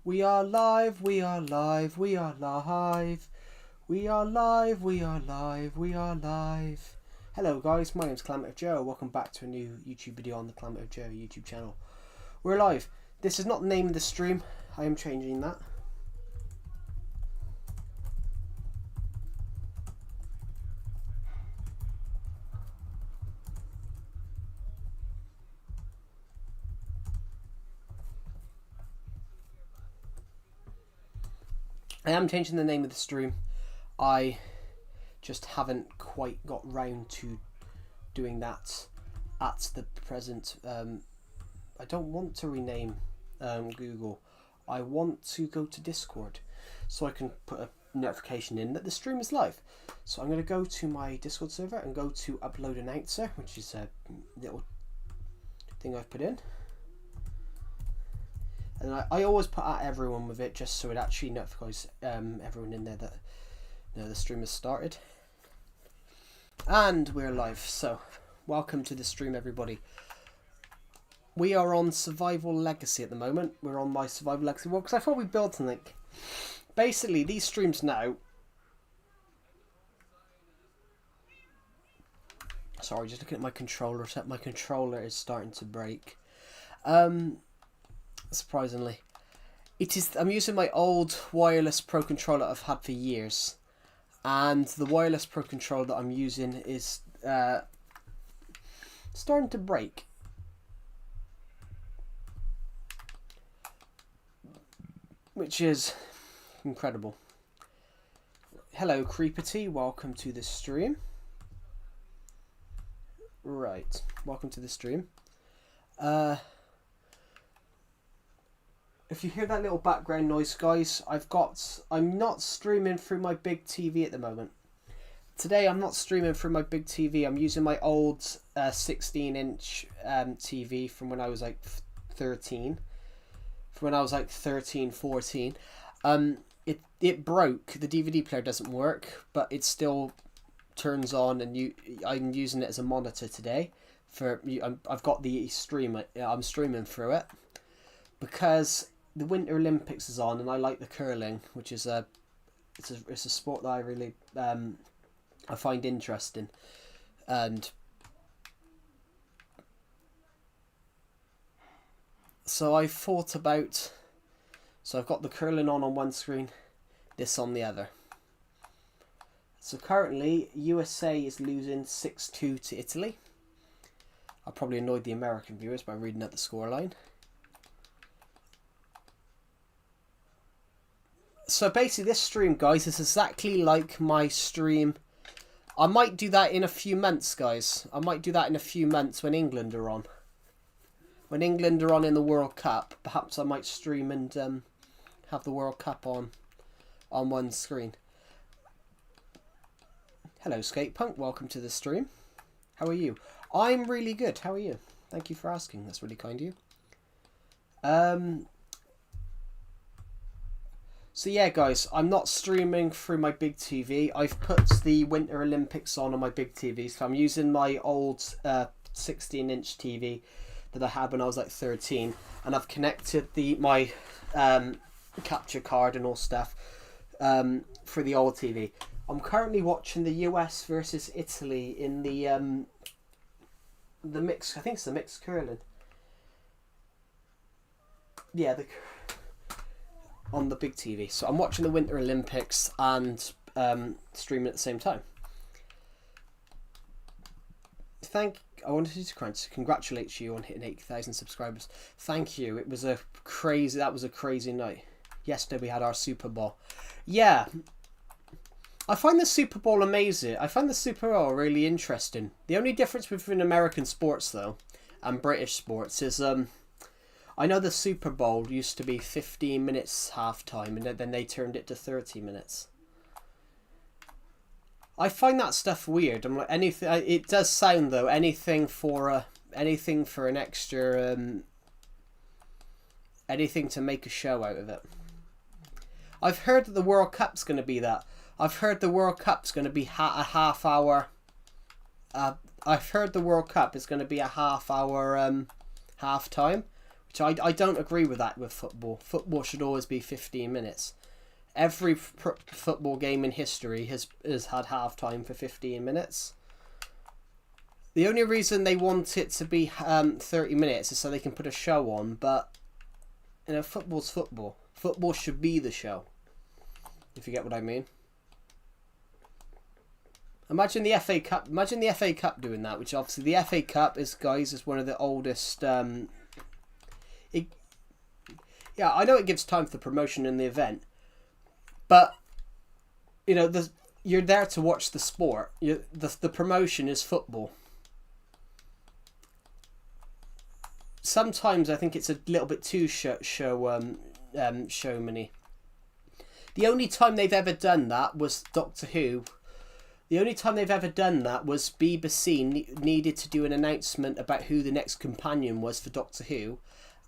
We are live, we are live, we are live. We are live, we are live, we are live. Hello guys, my name's Calamity Joe. Welcome back to a new YouTube video on the Calamity Joe YouTube channel. We're live. This is not the name of the stream. I am changing that. I am changing the name of the stream. I just haven't quite got round to doing that at the present. I don't want to rename Google. I want to go to Discord so I can put a notification in that the stream is live. So I'm going to go to my Discord server and go to upload announcer, which is a little thing I've put in. And I always put at everyone with it just so it actually notifies everyone in there that the stream has started. And we're live. So welcome to the stream, everybody. We are on Survival Legacy at the moment. We're on my Survival Legacy world because I thought we built something. Basically, these streams now. Sorry, just looking at my controller. My controller is starting to break. Surprisingly, I'm using my old wireless Pro controller I've had for years, and the wireless Pro controller that I'm using is starting to break. Which is incredible. Hello Creeper T, welcome to the stream. Right, welcome to the stream. If you hear that little background noise, guys, I'm not streaming through my big TV at the moment. Today I'm not streaming through my big TV. I'm using my old 16-inch TV from when I was like 13. From when I was like 13, 14. It broke. The DVD player doesn't work, but it still turns on, and I'm using it as a monitor today. I've got the stream. I'm streaming through it because the Winter Olympics is on, and I like the curling, which is it's a sport that I really I find interesting, and so I thought about. So I've got the curling on one screen, this on the other. So currently USA is losing 6-2 to Italy. I probably annoyed the American viewers by reading out the scoreline. So basically this stream, guys, is exactly like my stream. I might do that in a few months, guys. I might do that in a few months when England are on. When England are on in the World Cup, perhaps I might stream and have the World Cup on one screen. Hello, Skatepunk. Welcome to the stream. How are you? I'm really good. How are you? Thank you for asking. That's really kind of you. So yeah, guys, I'm not streaming through my big TV. I've put the Winter Olympics on my big TV. So I'm using my old 16-inch TV that I had when I was like 13. And I've connected my capture card and all stuff for the old TV. I'm currently watching the US versus Italy in the mix. I think it's the mixed curling. Yeah, on the big TV. So I'm watching the Winter Olympics and streaming at the same time. I wanted to congratulate you on hitting 8,000 subscribers. Thank you. That was a crazy night. Yesterday we had our Super Bowl. Yeah. I find the Super Bowl amazing. I find the Super Bowl really interesting. The only difference between American sports though and British sports is I know the Super Bowl used to be 15 minutes halftime, and then they turned it to 30 minutes. I find that stuff weird. I'm like, anything. It does sound though, anything for an extra, anything to make a show out of it. I've heard that the World Cup's going to be that. I've heard the World Cup's going to be a half hour. I've heard the World Cup is going to be a half hour half time, which I don't agree with that with football. Football should always be 15 minutes. Every football game in history has had half-time for 15 minutes. The only reason they want it to be 30 minutes is so they can put a show on, but you know, football's football. Football should be the show, if you get what I mean. Imagine the FA Cup. Imagine the FA Cup doing that, which obviously the FA Cup is one of the oldest. Yeah, I know it gives time for the promotion in the event, but you know, you're there to watch the sport. The promotion is football. Sometimes I think it's a little bit too showmany. The only time they've ever done that was Doctor Who. The only time they've ever done that was BBC needed to do an announcement about who the next companion was for Doctor Who,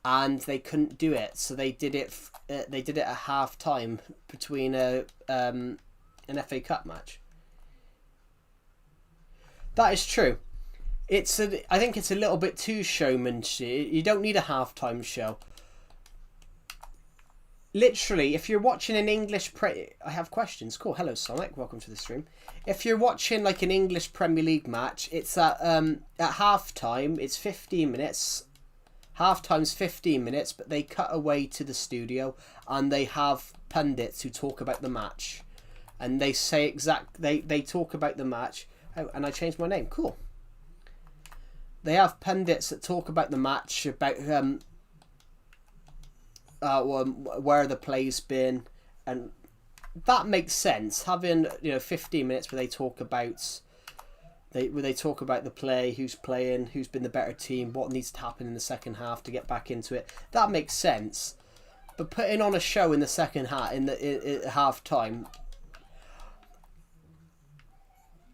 and they couldn't do it, so they did it. They did it at half time between an FA Cup match. That is true. I think it's a little bit too showmanship. You don't need a halftime show. Literally, if you're watching an English I have questions. Cool. Hello, Sonic. Welcome to the stream. If you're watching like an English Premier League match, it's at halftime. It's 15 minutes. Halftime's 15 minutes, but they cut away to the studio and they have pundits who talk about the match, and they say they talk about the match. Oh, and I changed my name. Cool. They have pundits that talk about the match, about where the play's been, and that makes sense. Having 15 minutes where they talk about the play, who's playing, who's been the better team, what needs to happen in the second half to get back into it. That makes sense. But putting on a show in the second half, in half time,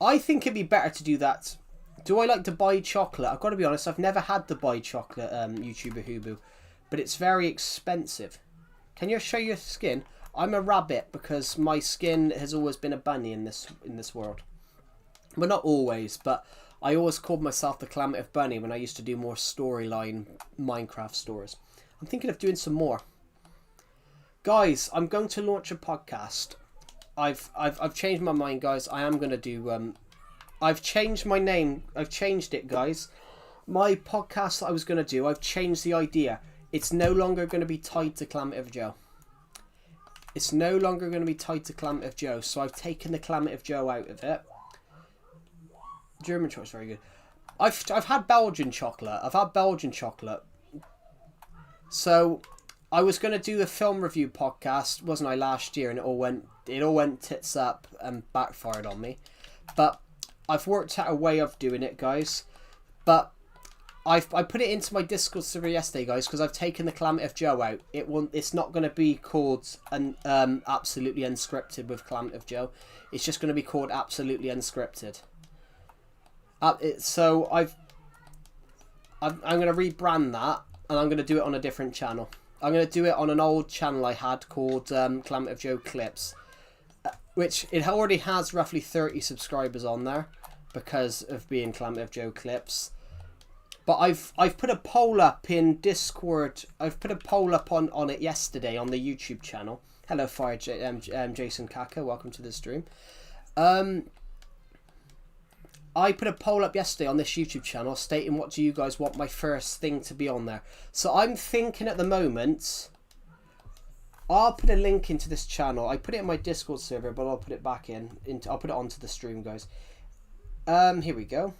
I think it'd be better to do that. Do I like to buy chocolate? I've got to be honest, I've never had to buy chocolate, YouTuber Hubu, but it's very expensive. Can you show your skin? I'm a rabbit because my skin has always been a bunny in this world. Well, not always, but I always called myself the Calamitous Bunny when I used to do more storyline Minecraft stories. I'm thinking of doing some more. Guys, I'm going to launch a podcast. I've changed my mind, guys. I am going to do... I've changed my name. I've changed it, guys. My podcast that I was going to do, I've changed the idea. It's no longer going to be tied to Calamitous Joe. It's no longer going to be tied to Calamitous Joe. So I've taken the Calamitous Joe out of it. German chocolate's very good. I've had Belgian chocolate. I've had Belgian chocolate. So I was going to do a film review podcast, wasn't I, last year, and it all went tits up and backfired on me. But I've worked out a way of doing it, guys. But I put it into my Discord server yesterday, guys, because I've taken the Calamitous Joe out. It's not going to be called Absolutely Unscripted with Calamitous Joe. It's just going to be called Absolutely Unscripted. So I'm going to rebrand that, and I'm going to do it on a different channel. I'm going to do it on an old channel I had called Calamitous Joe Clips, which it already has roughly 30 subscribers on there because of being Calamitous Joe Clips. But I've put a poll up in Discord. I've put a poll up on it yesterday on the YouTube channel. Hello, Jason Kaka. Welcome to the stream. I put a poll up yesterday on this YouTube channel stating what do you guys want my first thing to be on there. So I'm thinking at the moment, I'll put a link into this channel. I put it in my Discord server, but I'll put it back I'll put it onto the stream, guys. Here we go.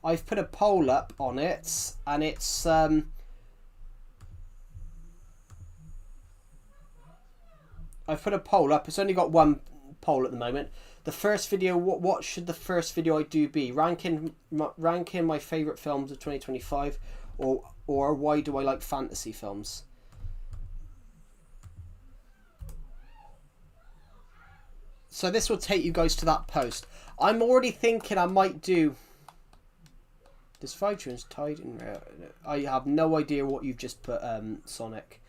I've put a poll up on it, and it's I've put a poll up. It's only got one poll at the moment. The first video, what should the first video I do be? Ranking my favourite films of 2025, or why do I like fantasy films? So this will take you guys to that post. I'm already thinking I might do... This 5 tunes tied in... I have no idea what you've just put, Sonic.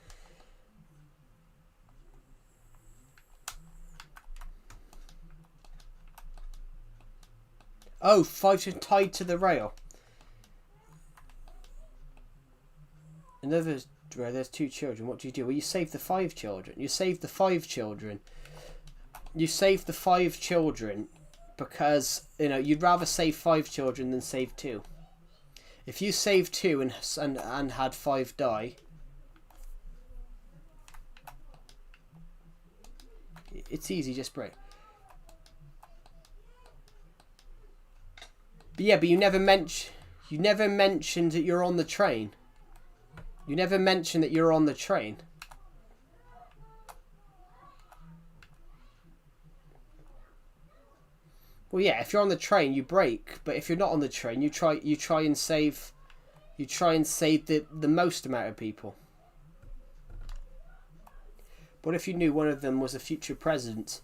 Oh, 5 tunes tied to the rail. In other words, where there's 2 children, what do? Well, you save the 5 children. You save the 5 children. You save the 5 children because, you know, you'd rather save 5 children than save 2. If you save 2 and had 5 die, it's easy, just break. But yeah, but you never mentioned that you're on the train. You never mentioned that you're on the train. Well, yeah, if you're on the train, you brake, but if you're not on the train, you try and save the most amount of people. What if you knew one of them was a future president?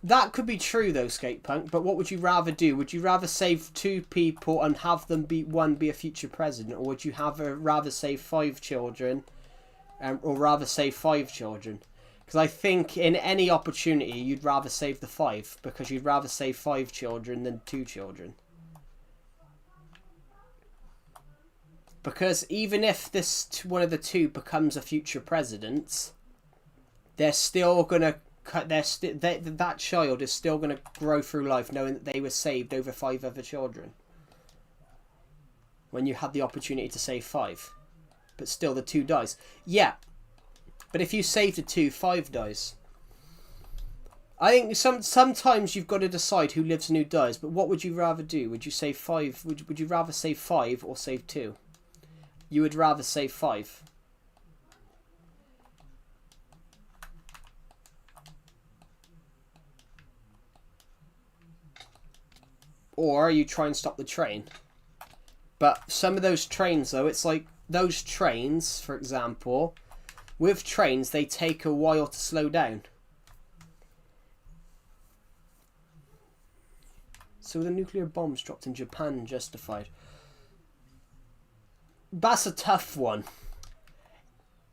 That could be true though, Skatepunk, but what would you rather do? Would you rather save 2 people and have them be a future president, or would you rather save 5 children, or rather save 5 children? Because I think in any opportunity you'd rather save the 5, because you'd rather save 5 children than 2 children. Because even if one of the 2 becomes a future president, they're still gonna that child is still going to grow through life knowing that they were saved over 5 other children when you had the opportunity to save 5, but still the 2 dies. Yeah, but if you save the 2, 5 dies. I think sometimes you've got to decide who lives and who dies, but what would you rather do? Would you save 5? Would you rather save 5 or save 2? You would rather save 5. Or you try and stop the train. But some of those trains, though, it's like those trains, for example, with trains, they take a while to slow down. So the nuclear bombs dropped in Japan justified. That's a tough one.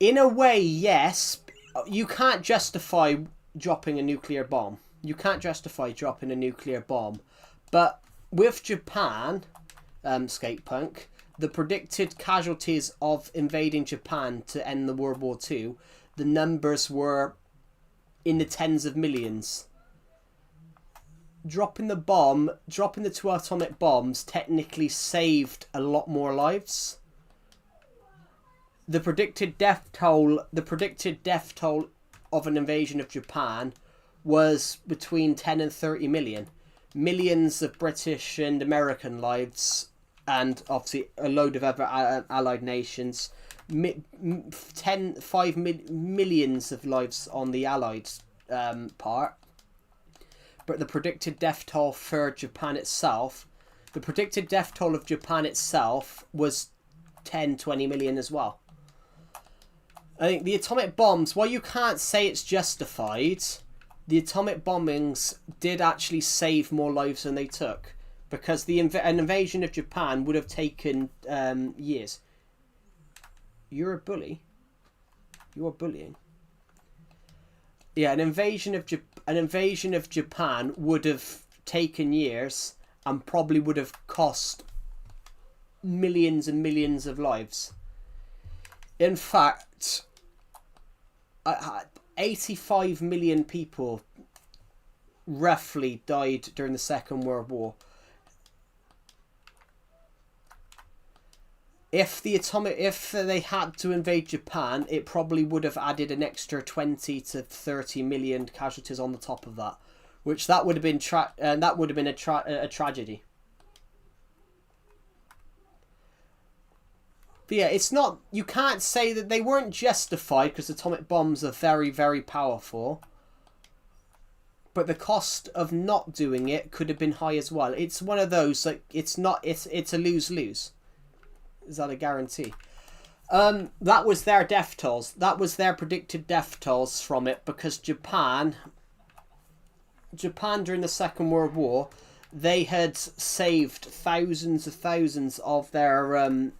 In a way, yes. You can't justify dropping a nuclear bomb. You can't justify dropping a nuclear bomb. But with Japan, Skatepunk, the predicted casualties of invading Japan to end the World War II, the numbers were in the tens of millions. Dropping the 2 atomic bombs technically saved a lot more lives. The predicted death toll of an invasion of Japan was between 10 and 30 million. Millions of British and American lives, and obviously a load of other allied nations. 5 millions of lives on the allied part. But the predicted death toll for Japan itself, the predicted death toll of Japan itself was 10, 20 million as well. I think the atomic bombs, while you can't say it's justified, the atomic bombings did actually save more lives than they took, because an invasion of Japan would have taken years. You're a bully. You're bullying. Yeah, an invasion of Japan would have taken years and probably would have cost millions and millions of lives. In fact, 85 million people roughly died during the Second World War. If they had to invade Japan, it probably would have added an extra 20 to 30 million casualties on the top of that, which that would have been a tragedy. But yeah, it's not. You can't say that they weren't justified because atomic bombs are very, very powerful. But the cost of not doing it could have been high as well. It's one of those, like, it's a lose-lose. Is that a guarantee? That was their death tolls. That was their predicted death tolls from it, because Japan during the Second World War, they had saved thousands of their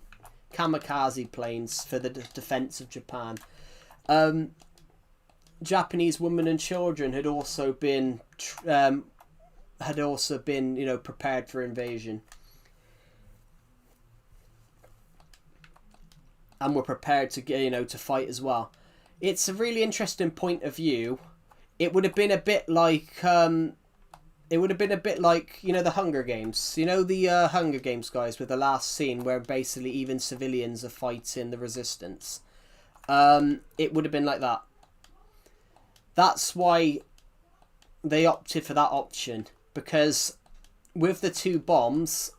kamikaze planes for the defense of Japan. Japanese women and children had also been prepared for invasion. and were prepared to get, to fight as well. It's a really interesting point of view. It would have been a bit like the Hunger Games. The Hunger Games guys with the last scene where basically even civilians are fighting the resistance. It would have been like that. That's why they opted for that option, because with the two bombs,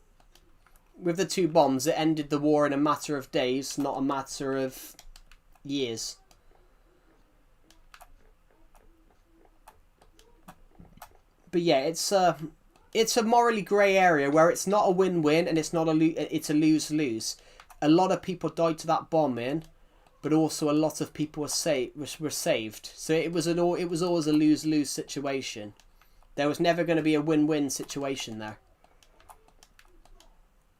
it ended the war in a matter of days, not a matter of years. But yeah, it's a morally grey area where it's not a win-win and it's a lose-lose. A lot of people died to that bombing, but also a lot of people were saved. So it was always a lose-lose situation. There was never going to be a win-win situation there.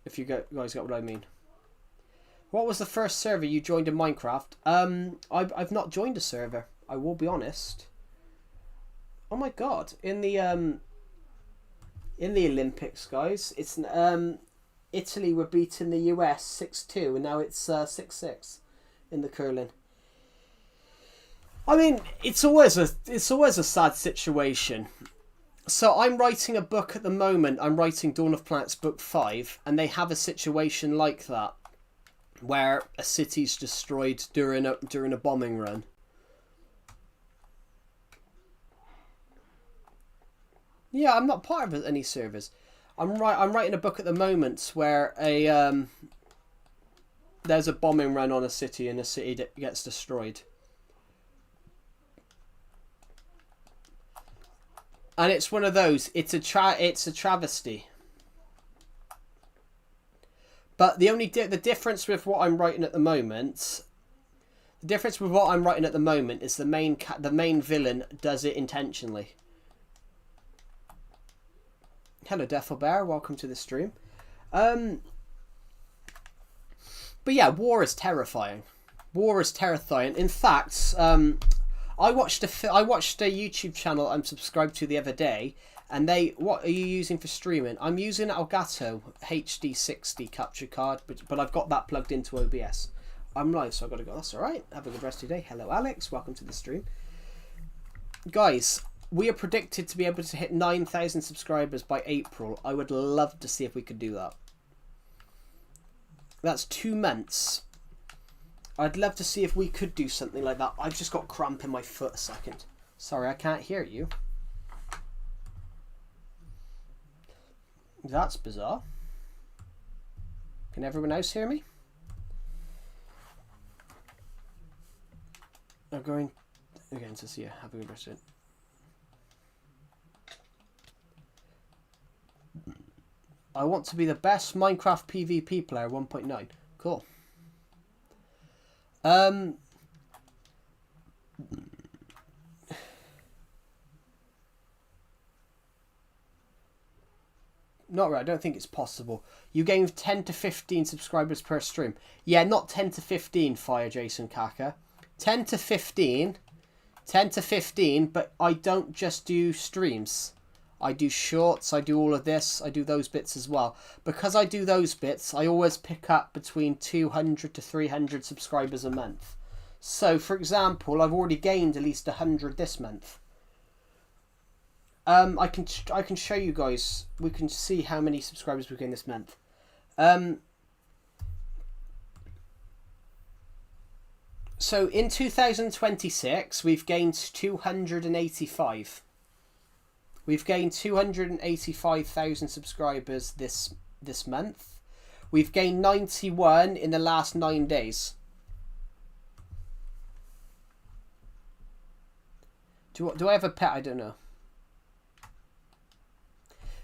If you guys got what I mean. What was the first server you joined in Minecraft? I've not joined a server. I will be honest. Oh my god! In the Olympics, guys, it's Italy were beating the US 6-2, and now it's 6-6 in the curling. I mean, it's always a sad situation. So I'm writing a book at the moment. I'm writing Dawn of Planets book 5, and they have a situation like that, where a city's destroyed during a bombing run. Yeah, I'm not part of any servers. I'm writing a book at the moment where there's a bombing run on a city and a city gets destroyed. And it's one of those. It's a travesty. But the difference with what I'm writing at the moment, is the main villain does it intentionally. Hello, Deffelbear. Welcome to the stream. But yeah, war is terrifying. War is terrifying. In fact, I watched a YouTube channel I'm subscribed to the other day, and what are you using for streaming? I'm using Elgato HD60 capture card, but I've got that plugged into OBS. I'm live, so I've got to go. That's all right. Have a good rest of your day. Hello, Alex. Welcome to the stream, guys. We are predicted to be able to hit 9,000 subscribers by April. I would love to see if we could do that. That's 2 months. I'd love to see if we could do something like that. I've just got cramp in my foot a second. Sorry, I can't hear you. That's bizarre. Can everyone else hear me? I'm going again to see you. Have a good rest of it. I want to be the best Minecraft PvP player 1.9. Cool. Not right. I don't think it's possible. You gain 10 to 15 subscribers per stream. Yeah, not 10 to 15, Fire Jason Kaka. 10 to 15. 10 to 15, but I don't just do streams. I do shorts, I do all of this, I do those bits as well. Because I do those bits, I always pick up between 200 to 300 subscribers a month. So, for example, I've already gained at least 100 this month. I can show you guys. We can see how many subscribers we've gained this month. So, in 2026, we've gained 285. We've gained 285,000 subscribers this month. We've gained 91 in the last 9 days. Do I have a pet? I don't know.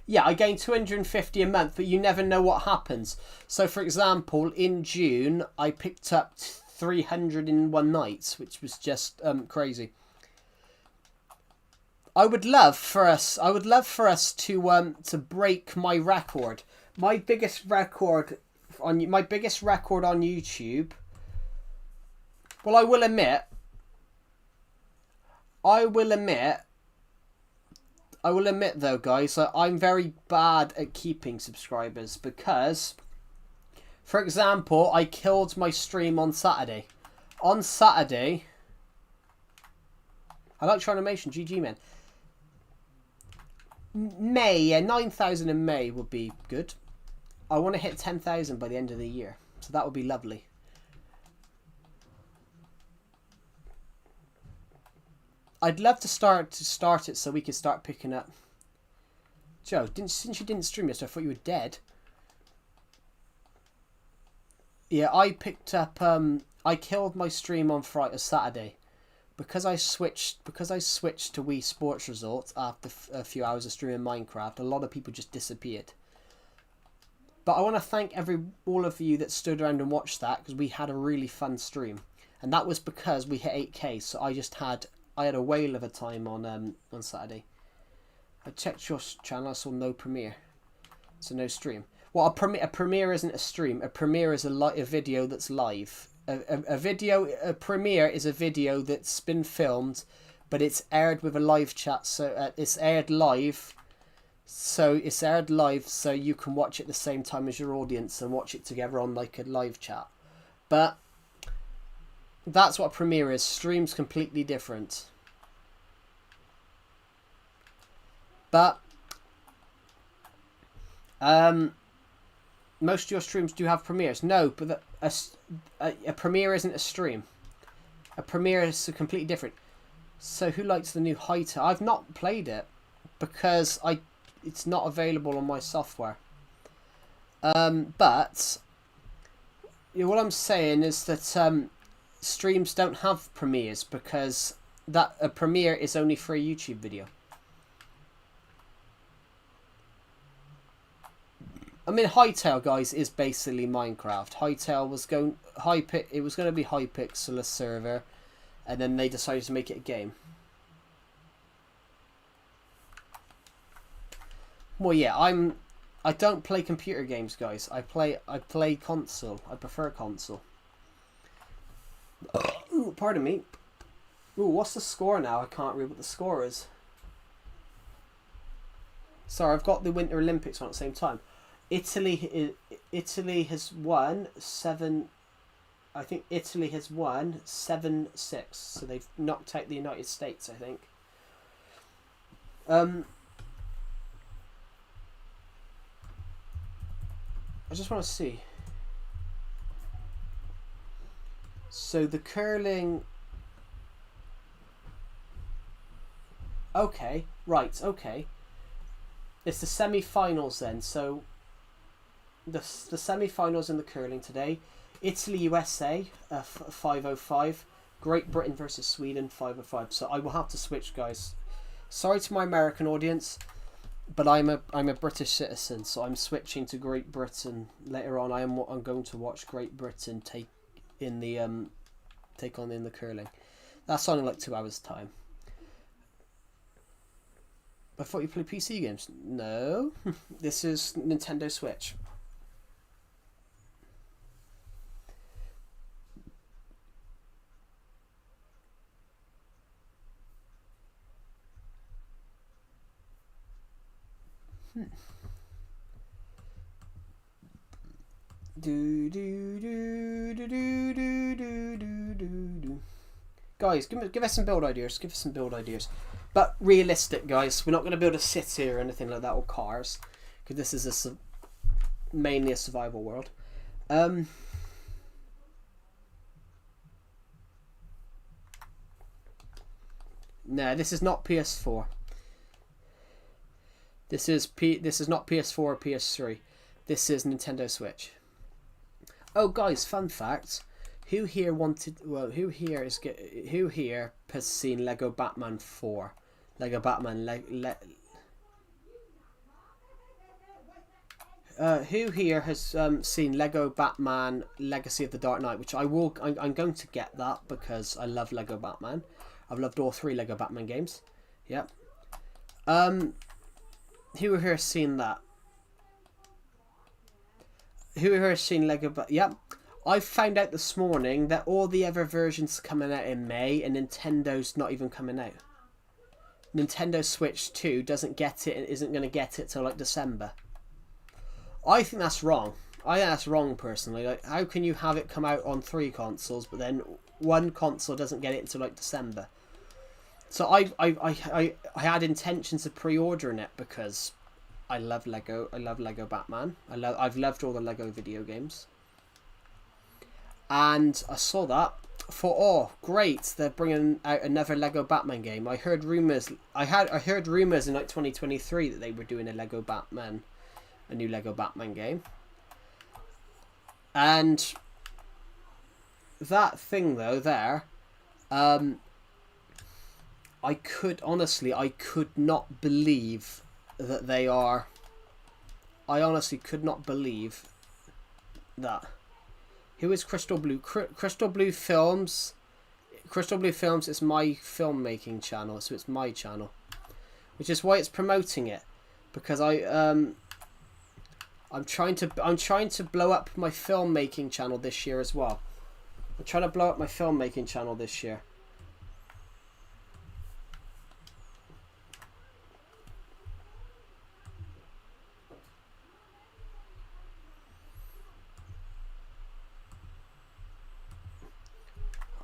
Yeah, I gain 250 a month, but you never know what happens. So, for example, in June, I picked up 301 nights, which was just crazy. I would love for us to break my record. My biggest record on YouTube. Well, I will admit though, guys, that I'm very bad at keeping subscribers, because For example, I killed my stream on Saturday. On Saturday, I like your animation, GG man. May, yeah, 9,000 in May would be good. I want to hit 10,000 by the end of the year, so that would be lovely. I'd love to start it so we could start picking up. Joe, since you didn't stream yesterday, I thought you were dead. Yeah, I picked up. I killed my stream on Saturday, because I switched to Wii Sports Resort after a few hours of streaming Minecraft. A lot of people just disappeared. But I want to thank all of you that stood around and watched that, because we had a really fun stream, and that was because we hit 8K. So I had a whale of a time on Saturday. I checked your channel. I saw no premiere, so no stream. Well, a premiere isn't a stream. A premiere is a video that's live. A premiere is a video that's been filmed, but it's aired with a live chat. So it's aired live. So you can watch it at the same time as your audience and watch it together on like a live chat. But that's what a premiere is. Stream's completely different. But most of your streams do have premieres. No, but a premiere isn't a stream. A premiere is completely different. So who likes the new Hightail? I've not played it because it's not available on my software. But what I'm saying is that streams don't have premieres, because a premiere is only for a YouTube video. I mean, Hightail, guys, is basically Minecraft. Hightail was going to be Hypixel, a server, and then they decided to make it a game. Well, yeah, I don't play computer games, guys. I play console. I prefer console. Ooh, pardon me. Ooh, what's the score now? I can't read what the score is. Sorry, I've got the Winter Olympics on at the same time. Italy has won 7. I think Italy has won 7-6. So they've knocked out the United States, I think. I just want to see. So the curling. Okay, right, okay. It's the semi-finals then. So the semi-finals in the curling today. Italy, USA, 5:05. Great Britain versus Sweden, 5:05. So I will have to switch, guys. Sorry to my American audience, but I'm a British citizen, so I'm switching to Great Britain later on. I'm going to watch Great Britain take on in the curling. That's only like 2 hours time. I thought you played PC games. No, this is Nintendo Switch. Guys, give us some build ideas. Give us some build ideas, but realistic, guys. We're not going to build a city or anything like that, or cars, because this is mainly a survival world. No, this is not PS4. This is not PS4 or PS3. This is Nintendo Switch. Oh, guys, fun fact: who here has seen Lego Batman 4? Lego Batman who here has seen Lego Batman Legacy of the Dark Knight? Which I'm going to get that because I love Lego Batman. I've loved all 3 Lego Batman games. Yep. Who here has seen that? Who here has seen Lego Batman? Yep. I found out this morning that all the other versions are coming out in May, and Nintendo's not even coming out. Nintendo Switch 2 doesn't get it and isn't going to get it till like December. I think that's wrong. I think that's wrong personally. Like, how can you have it come out on 3 consoles, but then one console doesn't get it until like December? So I had intentions of pre-ordering it because I love Lego. I love Lego Batman. I've loved all the Lego video games. And I saw that. Thought, oh great, they're bringing out another Lego Batman game. I heard rumors. I heard rumors in like 2023 that they were doing a new Lego Batman game. And that thing though there, I could not believe that they are. I honestly could not believe that. Who is Crystal Blue? Crystal Blue Films. Crystal Blue Films is my filmmaking channel, so it's my channel, which is why it's promoting it, because I'm trying to blow up my filmmaking channel this year as well. I'm trying to blow up my filmmaking channel this year.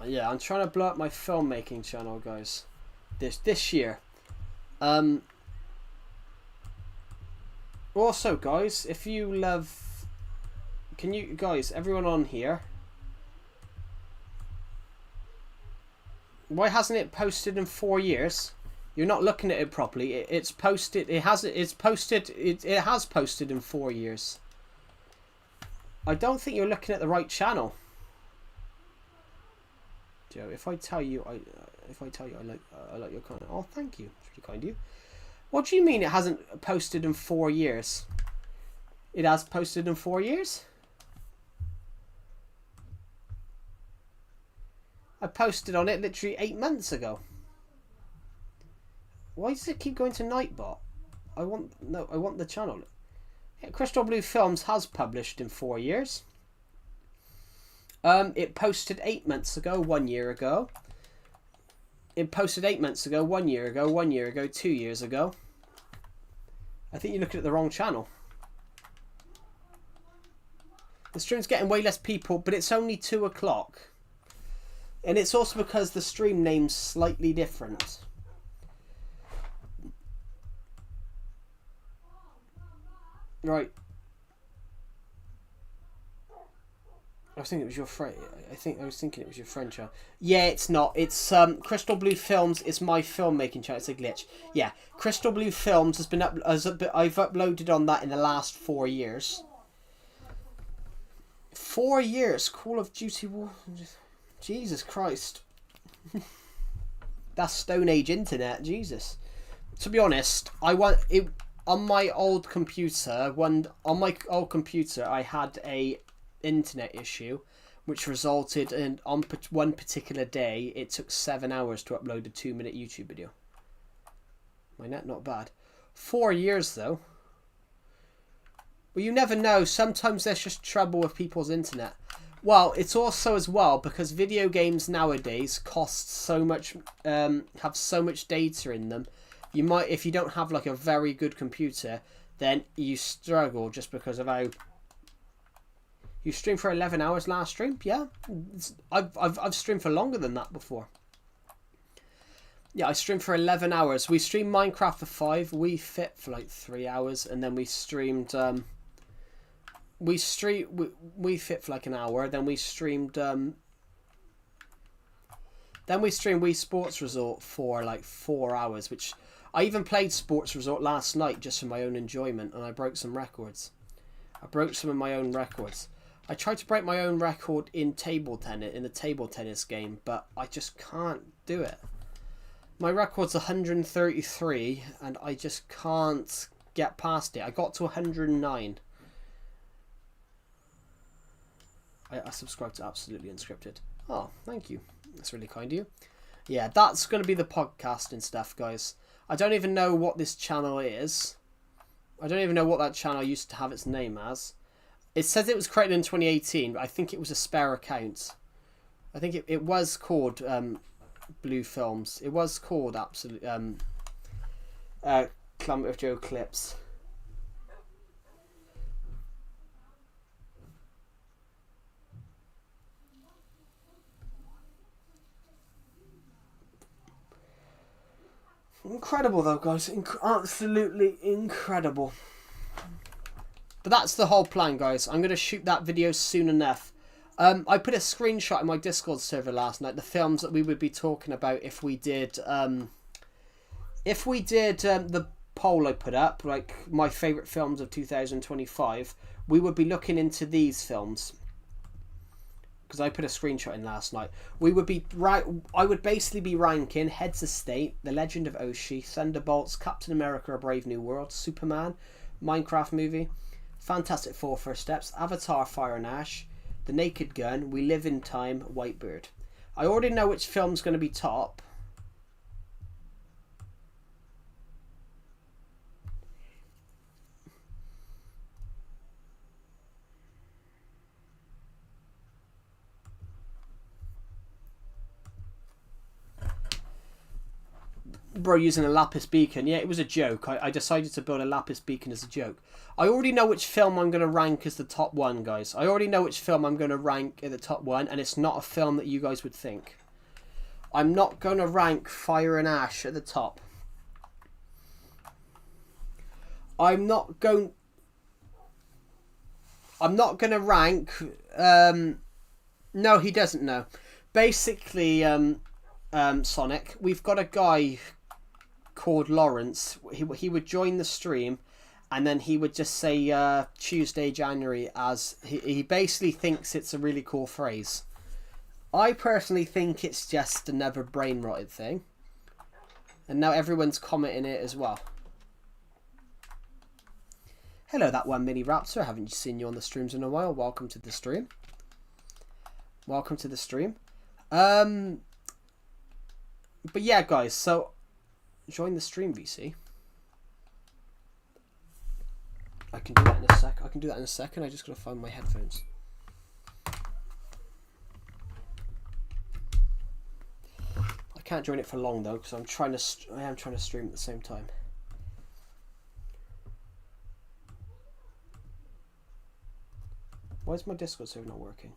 Yeah, I'm trying to blow up my filmmaking channel, guys. This year. Also, guys, if you love, can you guys, everyone on here, why hasn't it posted in 4 years? You're not looking at it properly. It's posted. It has posted in 4 years. I don't think you're looking at the right channel. Joe, if I tell you I like your content, oh thank you, it's really kind of you. What do you mean it hasn't posted in 4 years? It has posted in 4 years. I posted on it literally 8 months ago. Why does it keep going to Nightbot? I want the channel. Yeah, Crystal Blue Films has published in 4 years. It posted 8 months ago, 1 year ago. It posted 8 months ago, 1 year ago, 1 year ago, 2 years ago. I think you're looking at the wrong channel. The stream's getting way less people, but it's only 2 o'clock. And it's also because the stream name's slightly different. Right. I was thinking it was your friend. I was thinking it was your friend channel. Yeah, it's not. It's Crystal Blue Films is my filmmaking channel. It's a glitch. Yeah, Crystal Blue Films has been I've uploaded on that in the last 4 years. 4 years. Call of Duty War. Jesus Christ. That's Stone Age internet. Jesus. To be honest, I want it on my old computer. I had a internet issue which resulted in, on one particular day, it took 7 hours to upload a 2-minute YouTube video. My net not bad. 4 years though. Well, you never know. Sometimes there's just trouble with people's internet. Well, it's also as well because video games nowadays cost so much, have so much data in them. You might, if you don't have like a very good computer, then you struggle just because of how. You streamed for 11 hours last stream? Yeah. I've streamed for longer than that before. Yeah, I streamed for 11 hours. We streamed Minecraft for 5. We fit for like 3 hours, and then we streamed. We fit for like an hour. Then we streamed. Then we streamed Wii Sports Resort for like 4 hours, which I even played Sports Resort last night just for my own enjoyment, and I broke some records. I broke some of my own records. I tried to break my own record in table tennis, in the table tennis game, but I just can't do it. My record's 133, and I just can't get past it. I got to 109. I subscribe to Absolutely Unscripted. Oh, thank you. That's really kind of you. Yeah, that's going to be the podcast and stuff, guys. I don't even know what this channel is. I don't even know what that channel used to have its name as. It says it was created in 2018, but I think it was a spare account. I think it was called Blue Films. It was called Climate of Joe Clips. Incredible though, guys. Absolutely incredible. But that's the whole plan, guys. I'm going to shoot that video soon enough. I put a screenshot in my Discord server last night, the films that we would be talking about if we did the poll I put up, like my favourite films of 2025, we would be looking into these films. Because I put a screenshot in last night. We would be I would basically be ranking Heads of State, The Legend of Oshi, Thunderbolts, Captain America: A Brave New World, Superman, Minecraft movie, Fantastic Four: First Steps, Avatar: Fire and Ash, The Naked Gun, We Live in Time, Whitebird. I already know which film's going to be top. Bro, using a lapis beacon. Yeah, it was a joke. I decided to build a lapis beacon as a joke. I already know which film I'm going to rank as the top one, guys. I already know which film I'm going to rank at the top one, and it's not a film that you guys would think. I'm not going to rank Fire and Ash at the top. I'm not going to rank... no, he doesn't know. Basically, Sonic, we've got a guy called Lawrence. He would join the stream, and then he would just say Tuesday, January, as he basically thinks it's a really cool phrase. I personally think it's just another brain rotted thing, and now everyone's commenting it as well. Hello, that one Mini Raptor. Haven't seen you on the streams in a while. Welcome to the stream. Welcome to the stream. But yeah, guys, so join the stream, VC. I can do that in a sec. I can do that in a second. I just gotta find my headphones. I can't join it for long though, because I am trying to stream at the same time. Why is my Discord server not working?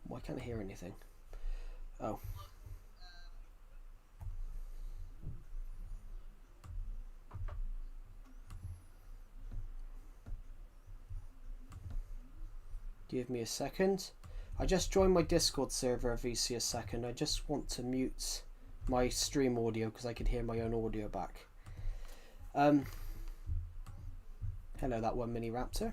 Why can't I hear anything? Oh. Give me a second. I just joined my Discord server, VC, a second. I just want to mute my stream audio because I can hear my own audio back. Hello, that one Mini Raptor.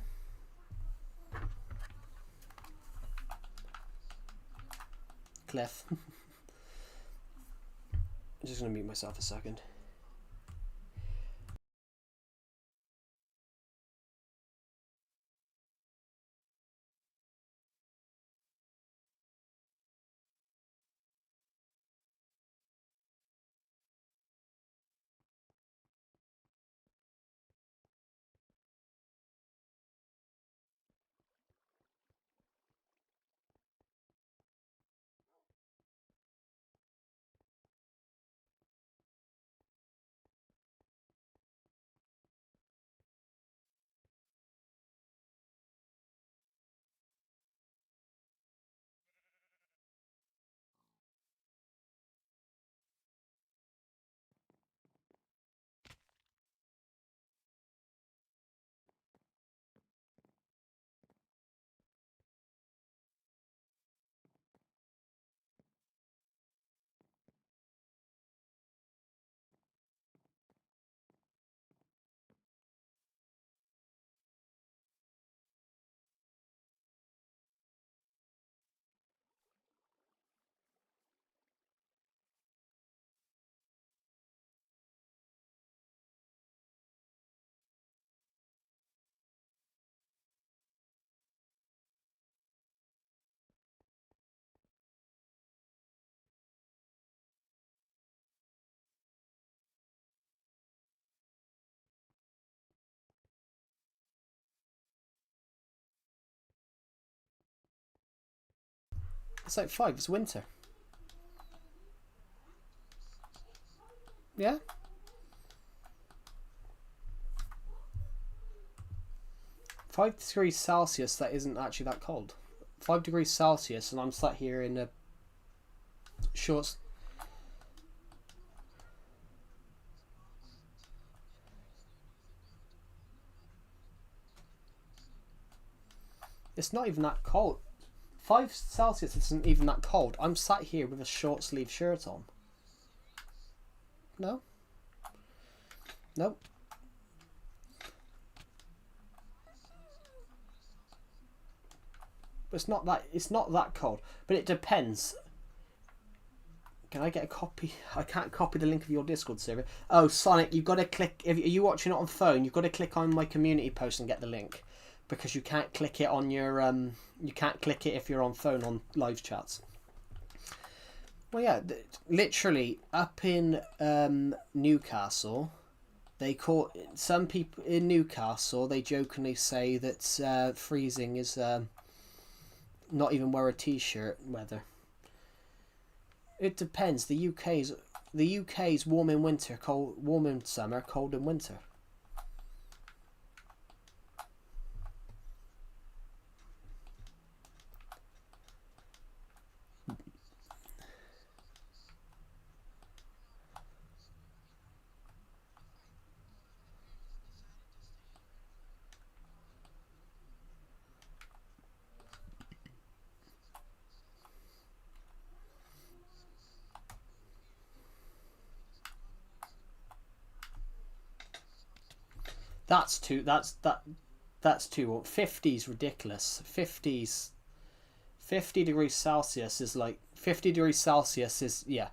Cliff. I'm just going to mute myself a second. It's like 5. It's winter. Yeah? -5 degrees Celsius, that isn't actually that cold. 5 degrees Celsius, and I'm sat here in a shorts. It's not even that cold. 5 Celsius isn't even that cold. I'm sat here with a short sleeve shirt on. No. Nope. It's not that. It's not that cold, but it depends. Can I get a copy? I can't copy the link of your Discord server. Oh, Sonic, you've got to click. If you watching it on phone, you've got to click on my community post and get the link, because you can't click it on your You can't click it if you're on phone on live chats. Well, yeah, literally up in Newcastle, they call some people in Newcastle. They jokingly say that freezing is not even wear a t-shirt weather. It depends. The UK's warm in winter, warm in summer, cold in winter. That's too 50's ridiculous. 50 degrees Celsius is like 50 degrees Celsius is yeah.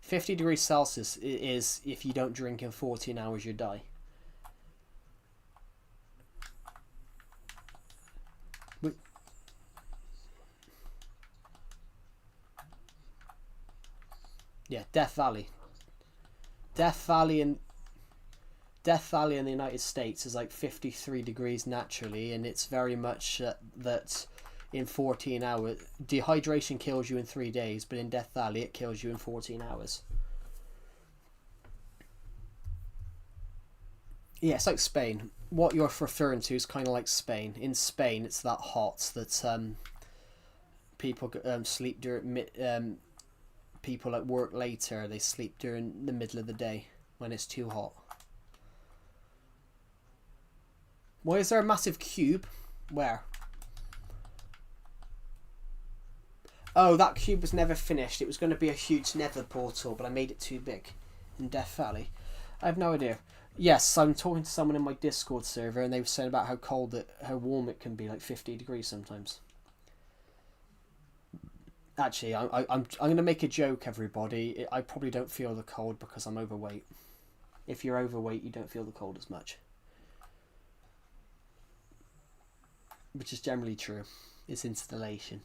50 degrees Celsius is if you don't drink in 14 hours you die. Yeah, Death Valley. Death Valley and Death Valley in the United States is like 53 degrees naturally, and it's very much that in 14 hours. Dehydration kills you in 3 days, but in Death Valley it kills you in 14 hours. Yeah, it's like Spain. What you're referring to is kind of like Spain. In Spain, it's that hot that people sleep during. People at work later. They sleep during the middle of the day when it's too hot. Why is there a massive cube? Where? Oh, that cube was never finished. It was going to be a huge nether portal, but I made it too big in Death Valley. I have no idea. Yes, I'm talking to someone in my Discord server, and they were saying about how warm it can be, like 50 degrees sometimes. Actually, I'm going to make a joke, everybody. I probably don't feel the cold because I'm overweight. If you're overweight, you don't feel the cold as much. Which is generally true. It's installation.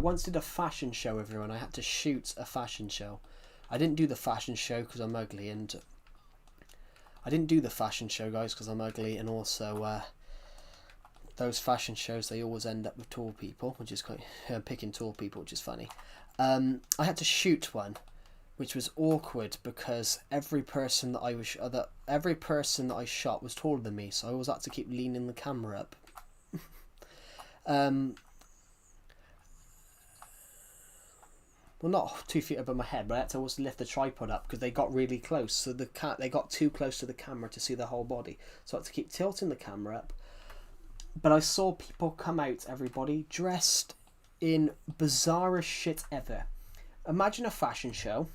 once did a fashion show, everyone. I had to shoot a fashion show. I didn't do the fashion show because I'm ugly, and I didn't do the fashion show, guys, because I'm ugly, and also those fashion shows, they always end up with tall people, which is quite picking tall people, which is funny. I had to shoot one, which was awkward because every person that I shot was taller than me, so I always had to keep leaning the camera up. Well, not 2 feet above my head, but I had to always lift the tripod up because they got really close. So they got too close to the camera to see the whole body. So I had to keep tilting the camera up. But I saw people come out, everybody, dressed in bizarrest shit ever. Imagine a fashion show.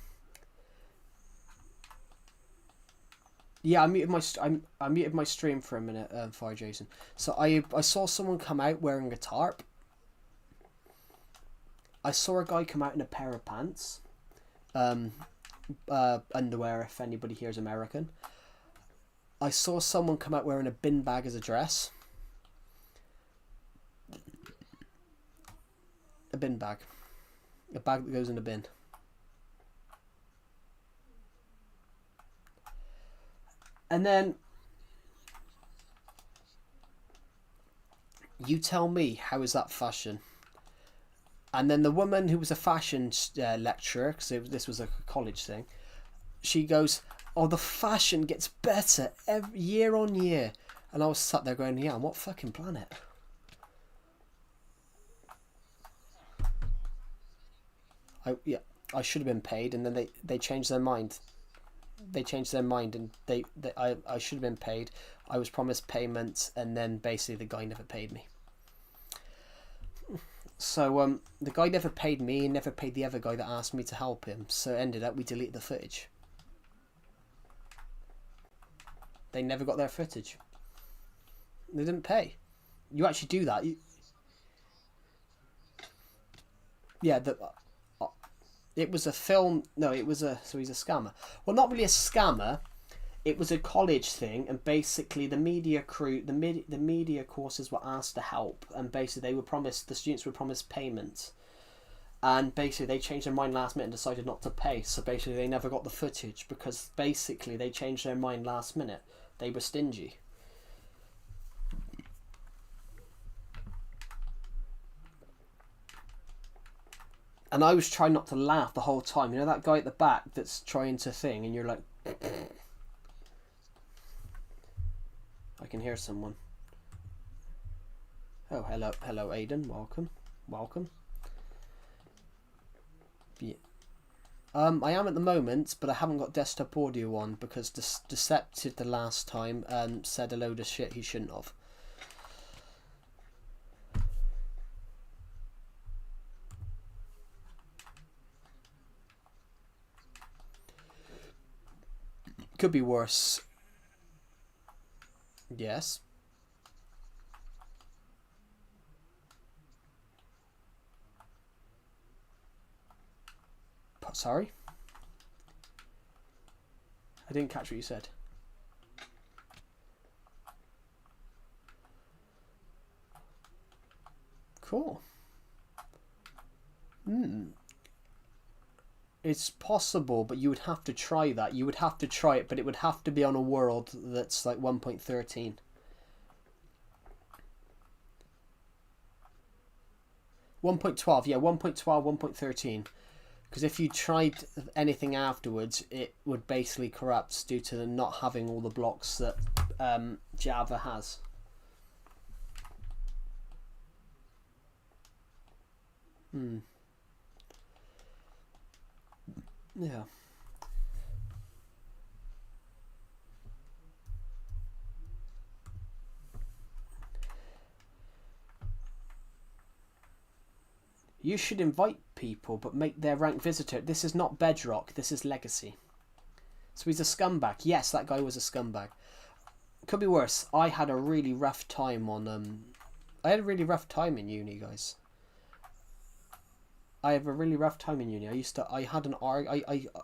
Yeah, I muted my stream for a minute, Fire Jason. So I saw someone come out wearing a tarp. I saw a guy come out in a pair of pants. Underwear, if anybody here is American. I saw someone come out wearing a bin bag as a dress. A bin bag. A bag that goes in a bin. And then you tell me, how is that fashion? And then the woman who was a fashion lecturer, because this was a college thing, she goes, "Oh, the fashion gets better year on year." And I was sat there going, "Yeah, on what fucking planet?" I should have been paid, and then they changed their mind. They changed their mind, and I should have been paid. I was promised payment, and then basically the guy never paid me. So the guy never paid me and never paid the other guy that asked me to help him. So it ended up we deleted the footage. They never got their footage. They didn't pay. You actually do that. Yeah, it was a film. No, it was so he's a scammer. Well, not really a scammer. It was a college thing, and basically the media crew, the media courses were asked to help, and basically the students were promised payment, and basically they changed their mind last minute and decided not to pay. So basically they never got the footage because basically they changed their mind last minute. They were stingy. And I was trying not to laugh the whole time. You know that guy at the back that's trying to thing, and you're like. I can hear someone. Oh, hello, Aiden. Welcome. Yeah. I am at the moment, but I haven't got desktop audio on because Deceptive the last time said a load of shit he shouldn't have. Could be worse. Yes. Sorry? I didn't catch what you said. Cool. It's possible, but you would have to try that. You would have to try it, but it would have to be on a world that's like 1.13. 1.12, yeah, 1.12, 1.13. Because if you tried anything afterwards, it would basically corrupt due to not having all the blocks that Java has. Yeah. You should invite people, but make their rank visitor. This is not Bedrock, this is Legacy. So he's a scumbag. Yes, that guy was a scumbag. Could be worse. I had a really rough time on I had a really rough time in uni, guys. I have a really rough time in uni.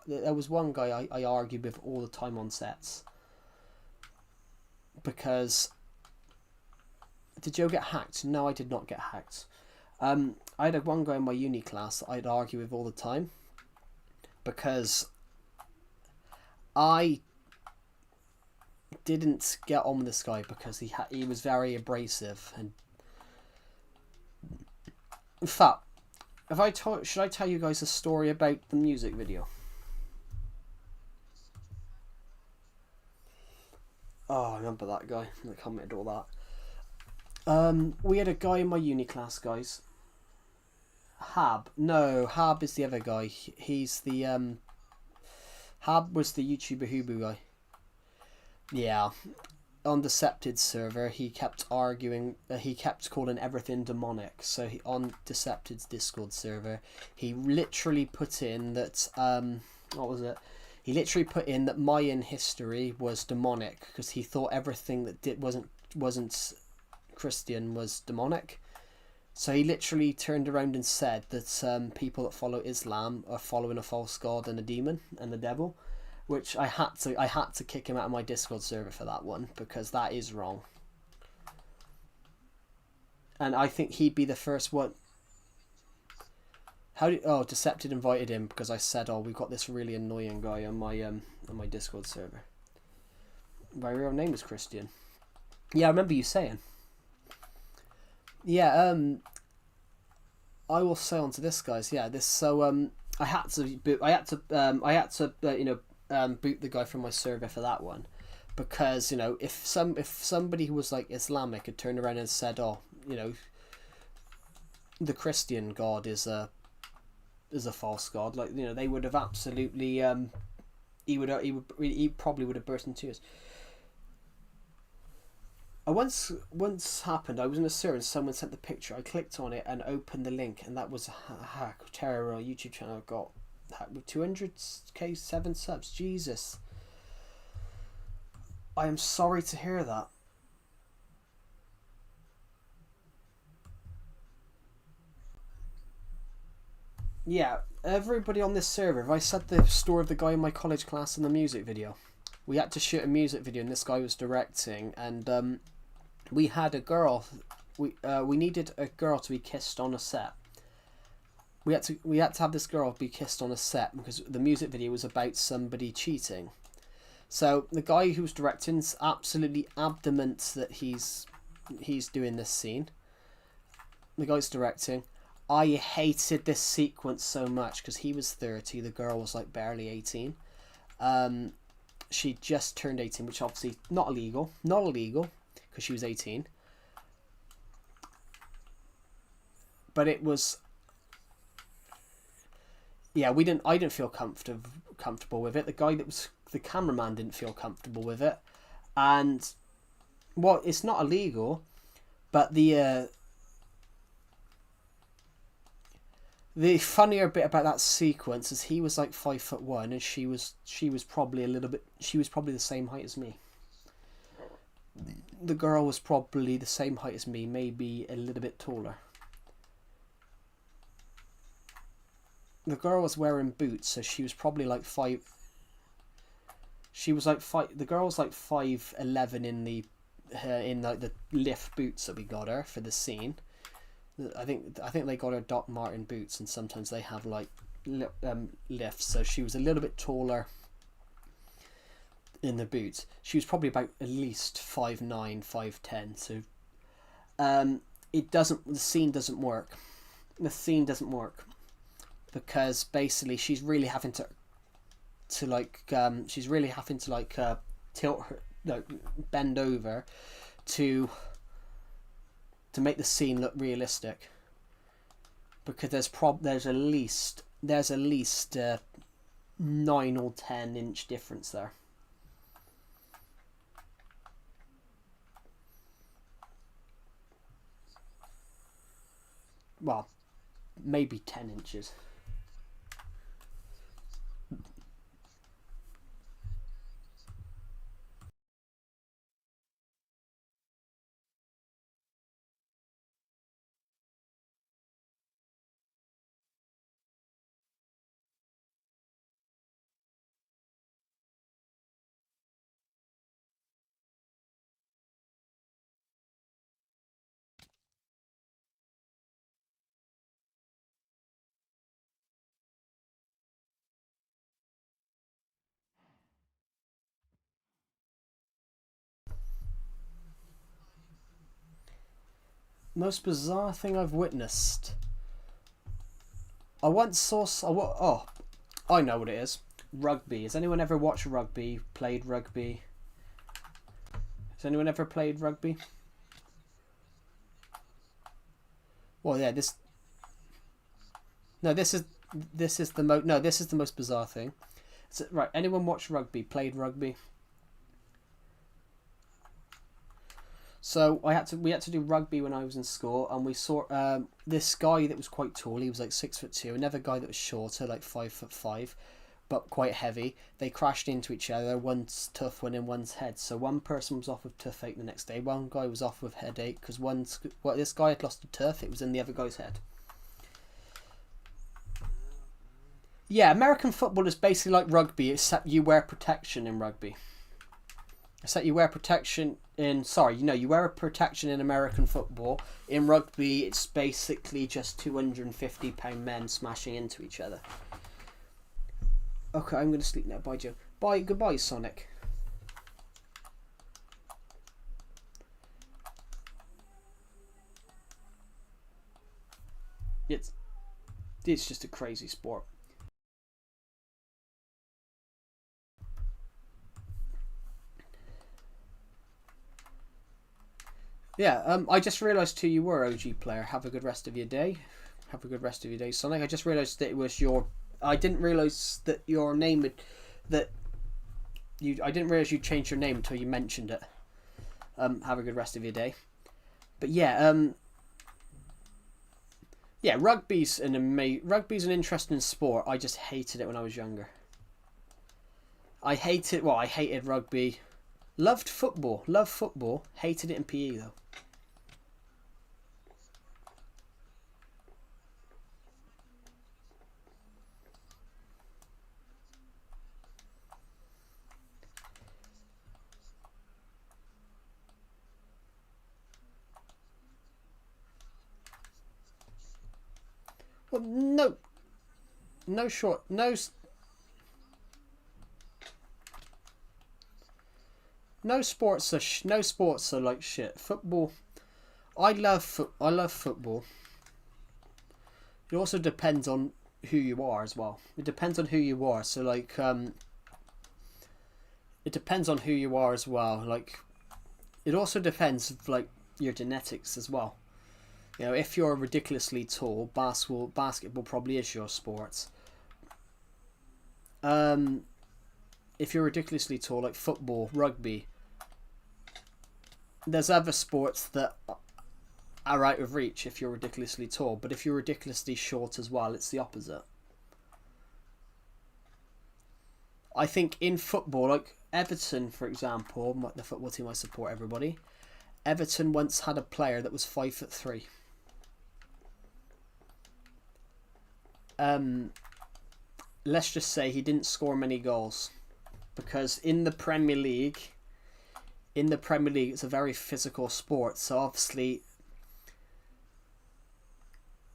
There was one guy I argued with all the time on sets. Because did Joe get hacked? No, I did not get hacked. I had one guy in my uni class that I'd argue with all the time because I didn't get on with this guy because he was very abrasive. And in fact, should I tell you guys a story about the music video? Oh, I remember that guy that commented all that. We had a guy in my uni class, guys. Hab. No, Hab is the other guy. He's the Hab was the YouTuber Hubu guy. Yeah. On Decepted server, he kept arguing. He kept calling everything demonic. So on Decepted's Discord server, he literally put in that what was it? He literally put in that Mayan history was demonic because he thought everything that wasn't Christian was demonic. So he literally turned around and said that people that follow Islam are following a false god and a demon and the devil, which I had to kick him out of my Discord server for that one because that is wrong. And I think he'd be the first one. Decepted invited him because I said, "Oh, we've got this really annoying guy on my Discord server. My real name is Christian." Yeah, I remember you saying. Yeah, I will say on to this, guys. Yeah, this. So I had to boot. I had to boot the guy from my server for that one, because if somebody who was like Islamic had turned around and said, "Oh, the Christian God is a false god," like they would have absolutely he probably would have burst in tears. I once happened. I was in a server and someone sent the picture. I clicked on it and opened the link, and that was a hack. Terror YouTube channel got hacked with 200k 7 subs. Jesus, I am sorry to hear that. Yeah, everybody on this server. If I said the story of the guy in my college class in the music video, we had to shoot a music video, and this guy was directing, and we had a girl. We needed a girl to be kissed on a set. We had to have this girl be kissed on a set because the music video was about somebody cheating. So the guy who's directing's absolutely adamant that he's doing this scene. The guy's directing. I hated this sequence so much because he was 30, the girl was like barely 18. She just turned 18, which obviously not illegal because she was 18. But it was, yeah, I didn't feel comfortable with it. The guy that was the cameraman didn't feel comfortable with it, and it's not illegal, but the funnier bit about that sequence is he was like 5'1" and she was probably the same height as me. The girl was probably the same height as me, maybe a little bit taller. The girl was wearing boots, so she was probably like five. She was like five. The girl was like 5'11" in the lift boots that we got her for the scene. I think they got her Doc Marten boots, and sometimes they have like lifts. So she was a little bit taller in the boots. She was probably about at least 5'9", 5'10". So the scene doesn't work. The scene doesn't work because basically she's really having to tilt her, bend over to make the scene look realistic, because there's at least 9 or 10 inch difference there. Well, maybe 10 inches. Most bizarre thing I've witnessed. I once saw. Oh, I know what it is. Rugby. Has anyone ever watched rugby? Played rugby? Has anyone ever played rugby? Well, yeah. This is the most bizarre thing. So, right. Anyone watch rugby? Played rugby? So we had to do rugby when I was in school, and we saw this guy that was quite tall. He was like 6'2". Another guy that was shorter, like 5'5", but quite heavy. They crashed into each other. One's tooth went in one's head. So one person was off with toothache the next day. One guy was off with headache because this guy had lost a tooth. It was in the other guy's head. Yeah, American football is basically like rugby, except you wear protection in rugby. Except you wear protection in... Sorry, you wear a protection in American football. In rugby, it's basically just 250-pound men smashing into each other. Okay, I'm going to sleep now. Bye, Joe. Bye. Goodbye, Sonic. It's just a crazy sport. Yeah, I just realised who you were, OG player. Have a good rest of your day. Have a good rest of your day, Sonic. I just realised that it was your... I didn't realise that your name had... I didn't realise you'd changed your name until you mentioned it. Have a good rest of your day. But yeah, yeah, rugby's an interesting sport. I just hated it when I was younger. I hated rugby. Loved football. Hated it in PE though. Well, no sports are like shit. Football, I love football. It also depends on who you are as well. It depends on who you are. So like it depends on who you are as well. Like it also depends like your genetics as well. If you're ridiculously tall, basketball probably is your sport. If you're ridiculously tall, like football, rugby, there's other sports that are out of reach if you're ridiculously tall. But if you're ridiculously short as well, it's the opposite. I think in football, like Everton, for example, the football team I support, everybody. Everton once had a player that was 5'3". Let's just say he didn't score many goals because in the Premier League, it's a very physical sport. So obviously,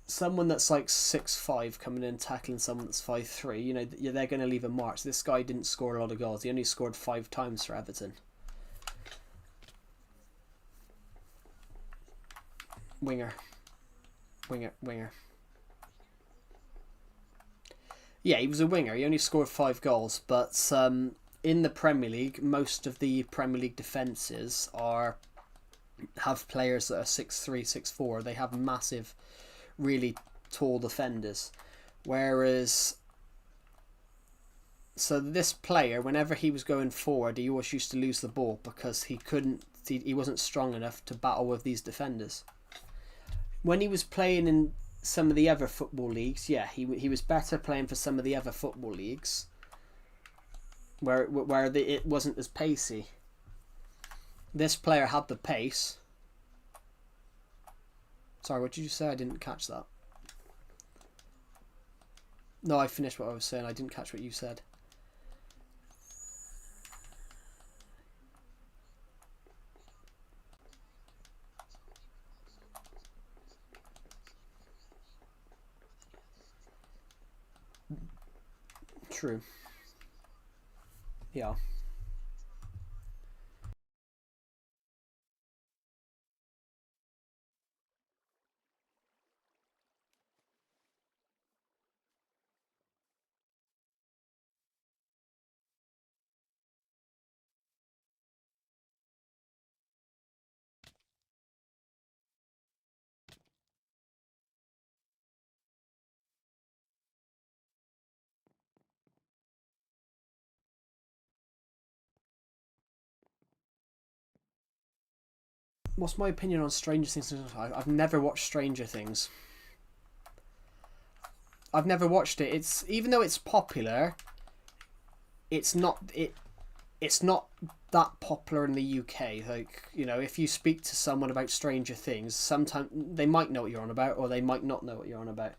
someone that's like 6'5" coming in and tackling someone that's 5'3", they're going to leave a mark. So this guy didn't score a lot of goals. He only scored 5 times for Everton. Winger. Yeah, he was a winger. He only scored 5 goals, but in the Premier League, most of the Premier League defences have players that are 6'3", 6'4". They have massive, really tall defenders. Whereas, so this player, whenever he was going forward, he always used to lose the ball because he wasn't strong enough to battle with these defenders. When he was playing in some of the other football leagues, yeah, he was better playing for some of the other football leagues where it wasn't as pacey. This player had the pace. Sorry, what did you say? I didn't catch that. No, I finished what I was saying. I didn't catch what you said. True. Yeah. What's my opinion on Stranger Things? I've never watched Stranger Things. I've never watched it. It's, even though it's popular, it's not that popular in the UK. Like, you know, if you speak to someone about Stranger Things, sometimes they might know what you're on about, or they might not know what you're on about.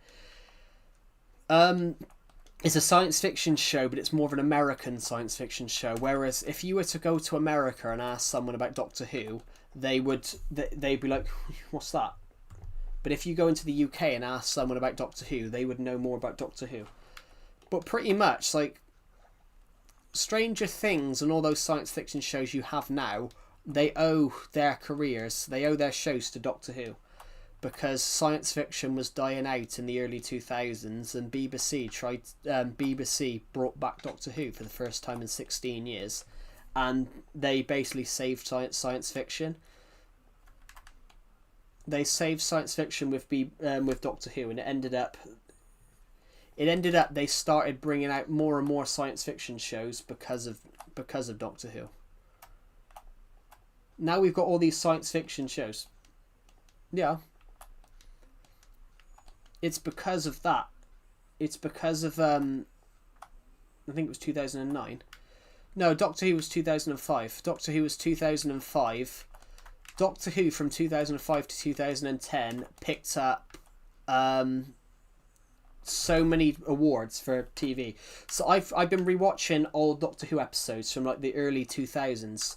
It's a science fiction show, but it's more of an American science fiction show. Whereas if you were to go to America and ask someone about Doctor Who, they'd be like, "What's that?" But if you go into the UK and ask someone about Doctor Who, they would know more about Doctor Who. But pretty much, like, Stranger Things and all those science fiction shows you have now, they owe their careers, they owe their shows to Doctor Who. Because science fiction was dying out in the early 2000s, and BBC brought back Doctor Who for the first time in 16 years. And they basically saved science fiction. They saved science fiction with Doctor Who, and it ended up they started bringing out more and more science fiction shows because of Doctor Who. Now we've got all these science fiction shows. Yeah. It's because of that. It's because of I think it was 2009. No, Doctor Who was 2005. Doctor Who was 2005. Doctor Who from 2005 to 2010 picked up so many awards for TV. So I've been rewatching old Doctor Who episodes from like the early 2000s.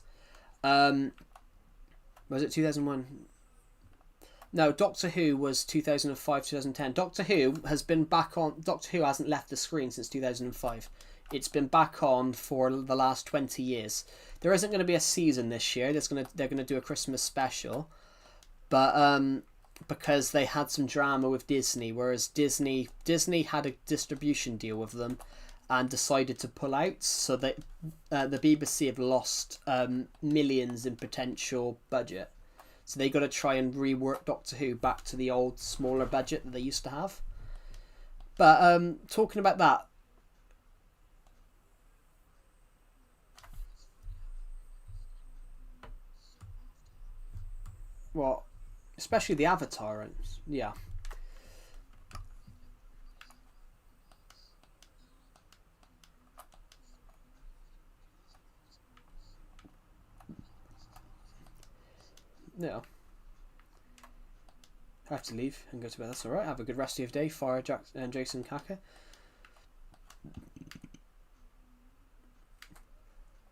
Was it 2001? No, Doctor Who was 2005, 2010. Doctor Who has been back on. Doctor Who hasn't left the screen since 2005. It's been back on for the last 20 years. There isn't going to be a season this year. They're going to do a Christmas special, but because they had some drama with Disney, whereas Disney had a distribution deal with them and decided to pull out, so that the BBC have lost millions in potential budget. So they got to try and rework Doctor Who back to the old smaller budget that they used to have. But talking about that, well, especially the Avatar, yeah. Yeah. I have to leave and go to bed. That's alright. Have a good rest of your day, Fire Jack and Jason Kaka.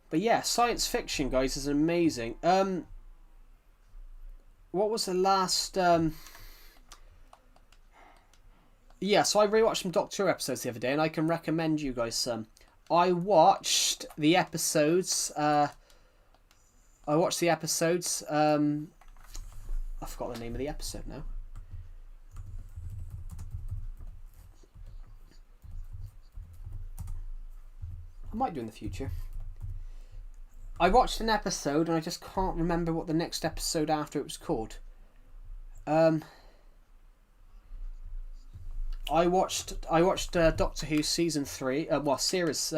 But yeah, science fiction, guys, is amazing. What was the last? Yeah, so I rewatched some Doctor Who episodes the other day, and I can recommend you guys some. I watched the episodes. I forgot the name of the episode now. I might do in the future. I watched an episode and I just can't remember what the next episode after it was called. I watched Doctor Who season 3. Series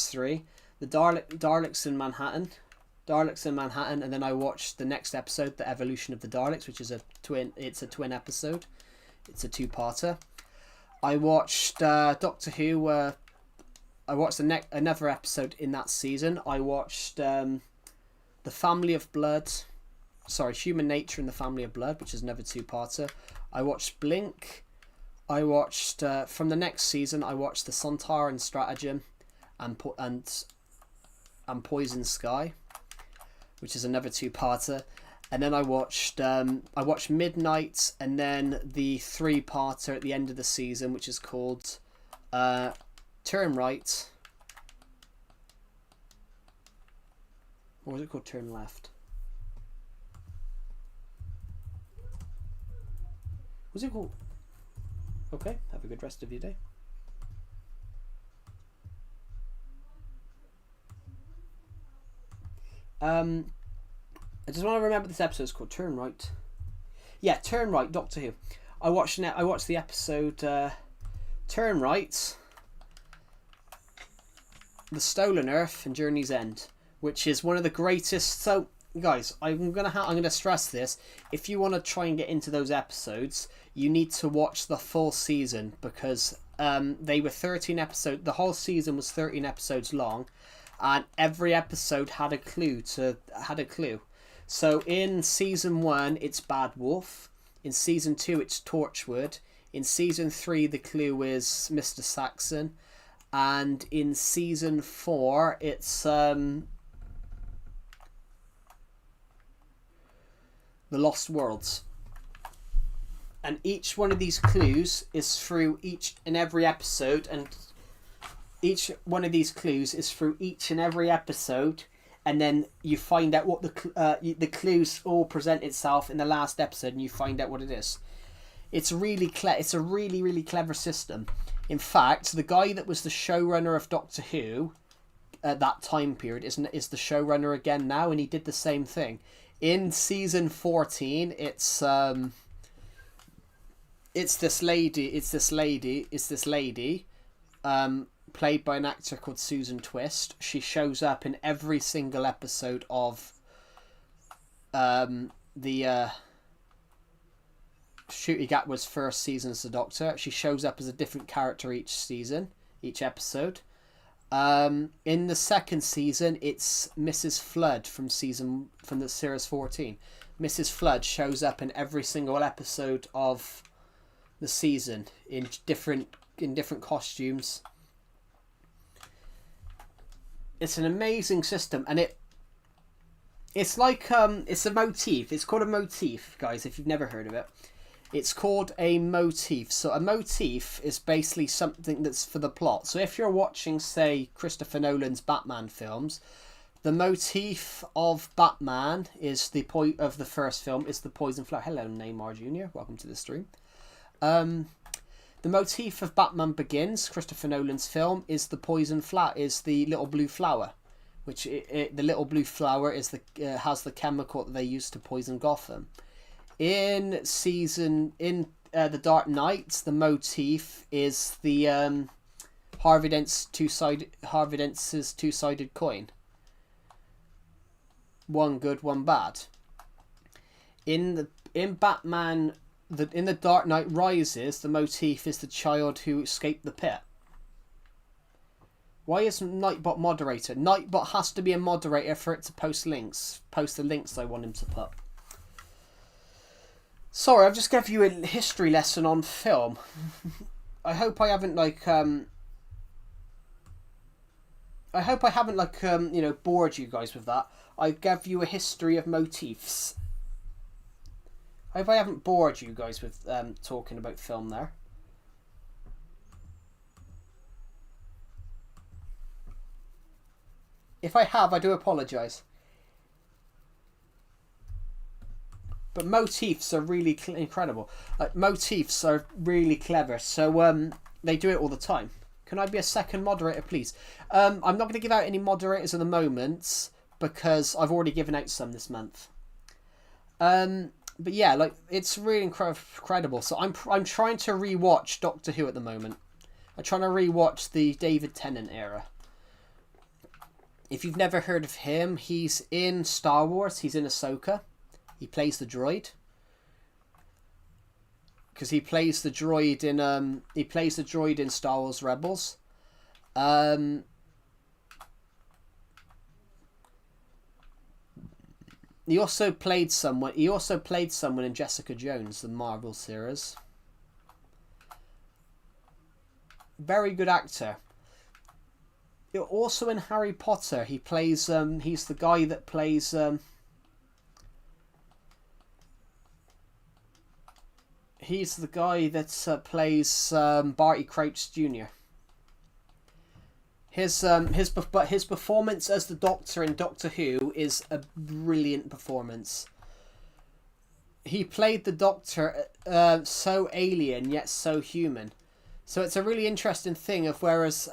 3, the Daleks in Manhattan. And then I watched the next episode, The Evolution of the Daleks, which is a twin episode. It's a two-parter. I watched Doctor Who. I watched another episode in that season. I watched The Family of Blood. Sorry, Human Nature and the Family of Blood, which is another two-parter. I watched Blink. I watched from the next season. I watched The Sontaran Stratagem and Poison Sky, which is another two-parter. And then I watched Midnight, and then the three-parter at the end of the season, which is called Turn Right. Or was it called Turn Left? Was it called? Okay, have a good rest of your day. I just want to remember this episode is called Turn Right. Yeah, Turn Right, Doctor Who. I watched the episode Turn Right, The Stolen Earth and Journey's End, which is one of the greatest. So guys, I'm gonna stress this. If you want to try and get into those episodes, you need to watch the full season, because they were 13 episodes. The whole season was 13 episodes long, and every episode had a clue. So in season 1, it's Bad Wolf. In season 2, it's Torchwood. In season 3, the clue is Mr. Saxon. And in season 4, it's The Lost Worlds. And each one of these clues is through each and every episode, and each one of these clues is through each and every episode, and then you find out what the clues all present itself in the last episode, and you find out what it is. It's really it's a really, really clever system. In fact, the guy that was the showrunner of Doctor Who at that time period is the showrunner again now, and he did the same thing. In season 14, it's this lady, played by an actor called Susan Twist. She shows up in every single episode of the Ncuti Gatwa's first season as the Doctor. She shows up as a different character each episode. In the second season, it's Mrs. Flood from the series 14. Mrs. Flood shows up in every single episode of the season in different costumes. It's an amazing system, and it's like it's a motif. It's called a motif, guys, if you've never heard of it. It's called a motif. So a motif is basically something that's for the plot. So if you're watching, say, Christopher Nolan's Batman films, the motif of Batman is the first film is the poison flower. Hello, Neymar Jr. Welcome to the stream. The motif of Batman Begins, Christopher Nolan's film, is the poison flower, is the little blue flower, which the little blue flower is has the chemical that they use to poison Gotham. In The Dark Knight, the motif is the Harvey Dent's two-sided coin. One good, one bad. In Batman. In The Dark Knight Rises, the motif is the child who escaped the pit. Why is Nightbot moderator? Nightbot has to be a moderator for it to post the links I want him to put. Sorry, I've just gave you a history lesson on film. I hope I haven't bored you guys with that. I gave you a history of motifs. I hope I haven't bored you guys with talking about film there. If I have, I do apologise. But motifs are really incredible. Motifs are really clever. So they do it all the time. Can I be a second moderator, please? I'm not going to give out any moderators at the moment, because I've already given out some this month. But yeah, it's really incredible. So I'm trying to rewatch Doctor Who at the moment. I'm trying to rewatch the David Tennant era. If you've never heard of him, he's in Star Wars. He's in Ahsoka. He plays the droid. Because he plays the droid in Star Wars Rebels. He also played someone in Jessica Jones, the Marvel series. Very good actor. Also in Harry Potter, he plays he's the guy that plays Barty Crouch Jr. But his performance as the Doctor in Doctor Who is a brilliant performance. He played the Doctor so alien yet so human. So it's a really interesting thing of whereas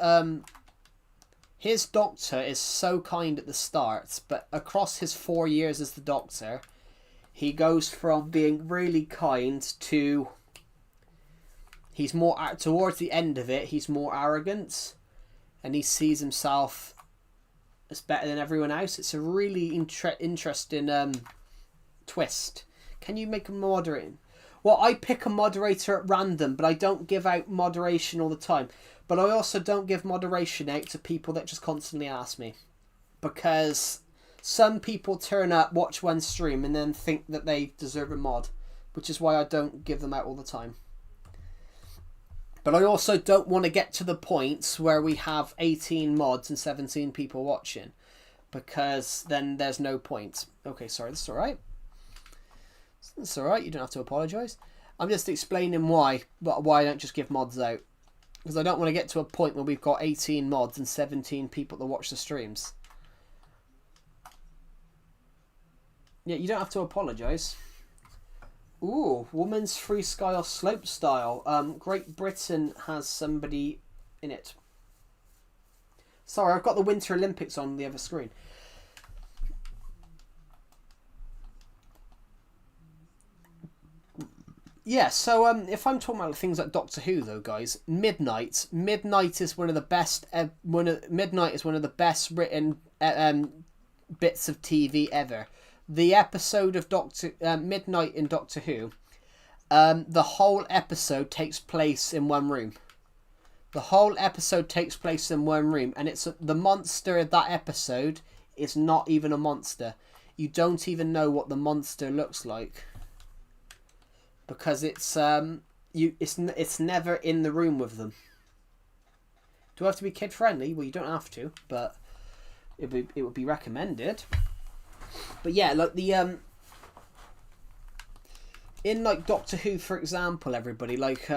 his Doctor is so kind at the start, but across his 4 years as the Doctor, he goes from being really kind to he's more towards the end of it, he's more arrogant. And he sees himself that's better than everyone else. It's a really interesting twist. Can you make a moderator? Well, I pick a moderator at random, but I don't give out moderation all the time. But I also don't give moderation out to people that just constantly ask me. Because some people turn up, watch one stream, and then think that they deserve a mod. Which is why I don't give them out all the time. But I also don't want to get to the point where we have 18 mods and 17 people watching. Because then there's no point. Okay, sorry, that's alright. It's alright, you don't have to apologise. I'm just explaining why I don't just give mods out. Because I don't want to get to a point where we've got 18 mods and 17 people to watch the streams. Yeah, you don't have to apologise. Ooh, woman's freestyle slope style. Great Britain has somebody in it. Sorry, I've got the Winter Olympics on the other screen. Yeah, so if I'm talking about things like Doctor Who, though, guys, Midnight is one of the best. Midnight is one of the best written bits of TV ever. The episode of Midnight in Doctor Who, the whole episode takes place in one room. The whole episode takes place in one room, and it's the monster of that episode is not even a monster. You don't even know what the monster looks like. Because it's never in the room with them. Do I have to be kid friendly? Well, you don't have to, but it would be recommended. But yeah, like the in like Doctor Who, for example, everybody, like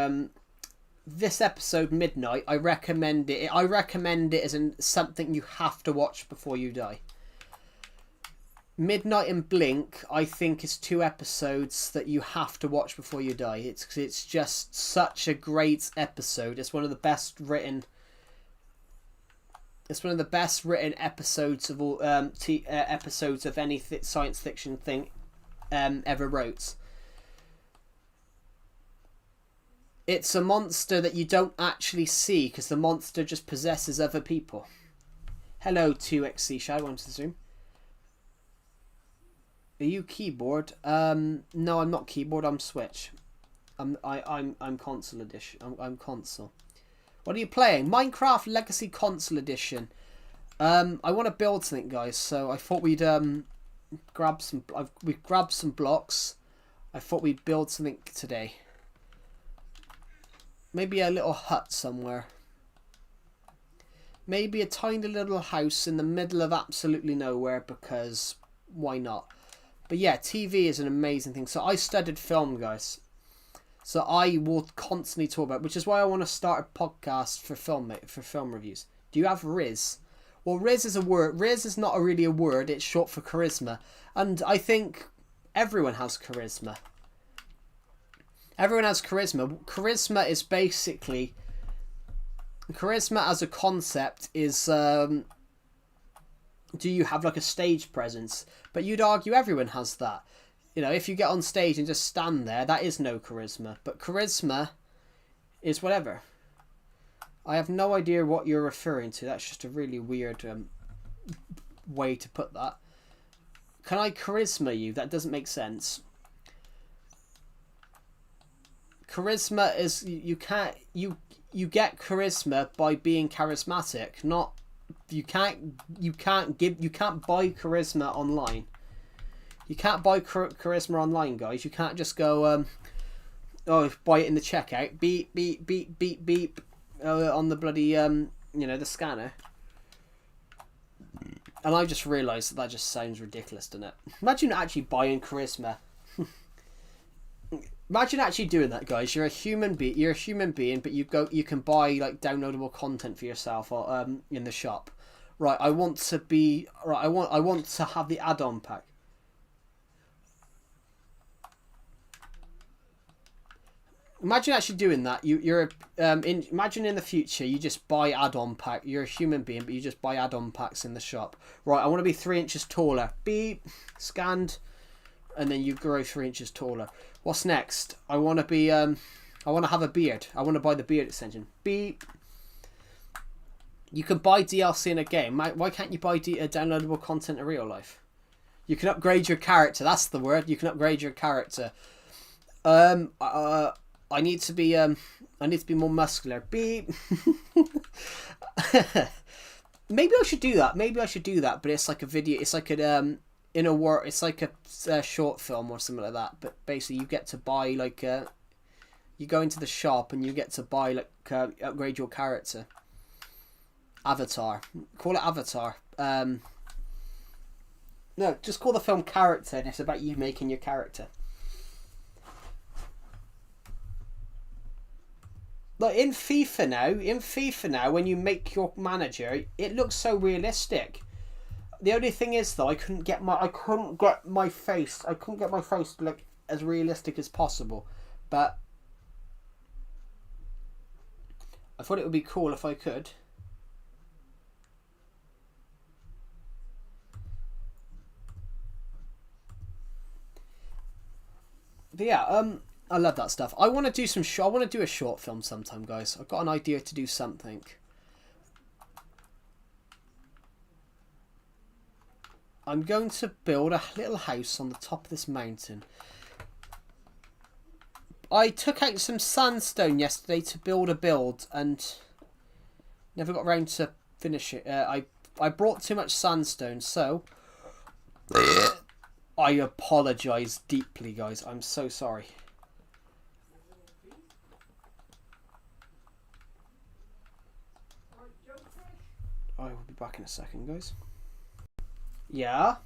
this episode Midnight, I recommend it. I recommend it as something you have to watch before you die. Midnight and Blink, I think, is 2 episodes that you have to watch before you die. It's just such a great episode. It's one of the best written. It's one of the best written episodes of all episodes of any science fiction thing ever wrote. It's a monster that you don't actually see because the monster just possesses other people. Hello, 2XC Shadow. Welcome to the stream. Are you keyboard? No, I'm not keyboard. I'm Switch. I'm console edition. I'm console. What are you playing? Minecraft Legacy Console Edition. I want to build something, guys. So I thought we'd grab some. We grabbed some blocks. I thought we'd build something today. Maybe a little hut somewhere. Maybe a tiny little house in the middle of absolutely nowhere because why not? But yeah, TV is an amazing thing. So I studied film, guys. So I will constantly talk about it, which is why I want to start a podcast for film reviews. Do you have Riz? Well, Riz is a word. Riz is not really a word. It's short for charisma. And I think everyone has charisma. Everyone has charisma. Charisma is basically... Charisma as a concept is... do you have like a stage presence? But you'd argue everyone has that. You know, if you get on stage and just stand there, that is no charisma. But charisma is whatever. I have no idea what you're referring to. That's just a really weird way to put that. Can I charisma you? That doesn't make sense. Charisma is you get charisma by being charismatic, not you can't buy charisma online. You can't buy charisma online, guys. You can't just go buy it in the checkout. Beep beep beep beep beep on the bloody the scanner. And I just realised that just sounds ridiculous, doesn't it? Imagine actually buying charisma. Imagine actually doing that, guys. You're a human being, but you can buy like downloadable content for yourself or in the shop. Right, I want to have the add-on pack. Imagine actually doing that. Imagine in the future you just buy add-on pack. You're a human being, but you just buy add-on packs in the shop. Right, I want to be 3 inches taller. Beep, scanned, and then you grow 3 inches taller. What's next? I want to be. I want to have a beard. I want to buy the beard extension. Beep. You can buy DLC in a game. Why can't you buy downloadable content in real life? You can upgrade your character. That's the word. You can upgrade your character. I need to be more muscular. Beep. Maybe I should do that. But it's like a video. It's like an in a war. It's like a short film or something like that. But basically, you get to buy like you go into the shop and you get to buy like upgrade your character. Avatar. Call it Avatar. No, just call the film Character, and it's about you making your character. Like in FIFA now, when you make your manager, it looks so realistic. The only thing is though, I couldn't get my face to look as realistic as possible. But I thought it would be cool if I could. But yeah, I love that stuff. I want to do I want to do a short film sometime, guys. I've got an idea to do something. I'm going to build a little house on the top of this mountain. I took out some sandstone yesterday to build a build and never got around to finish it. I brought too much sandstone, so I apologise deeply, guys. I'm so sorry. I will be back in a second, guys. Yeah?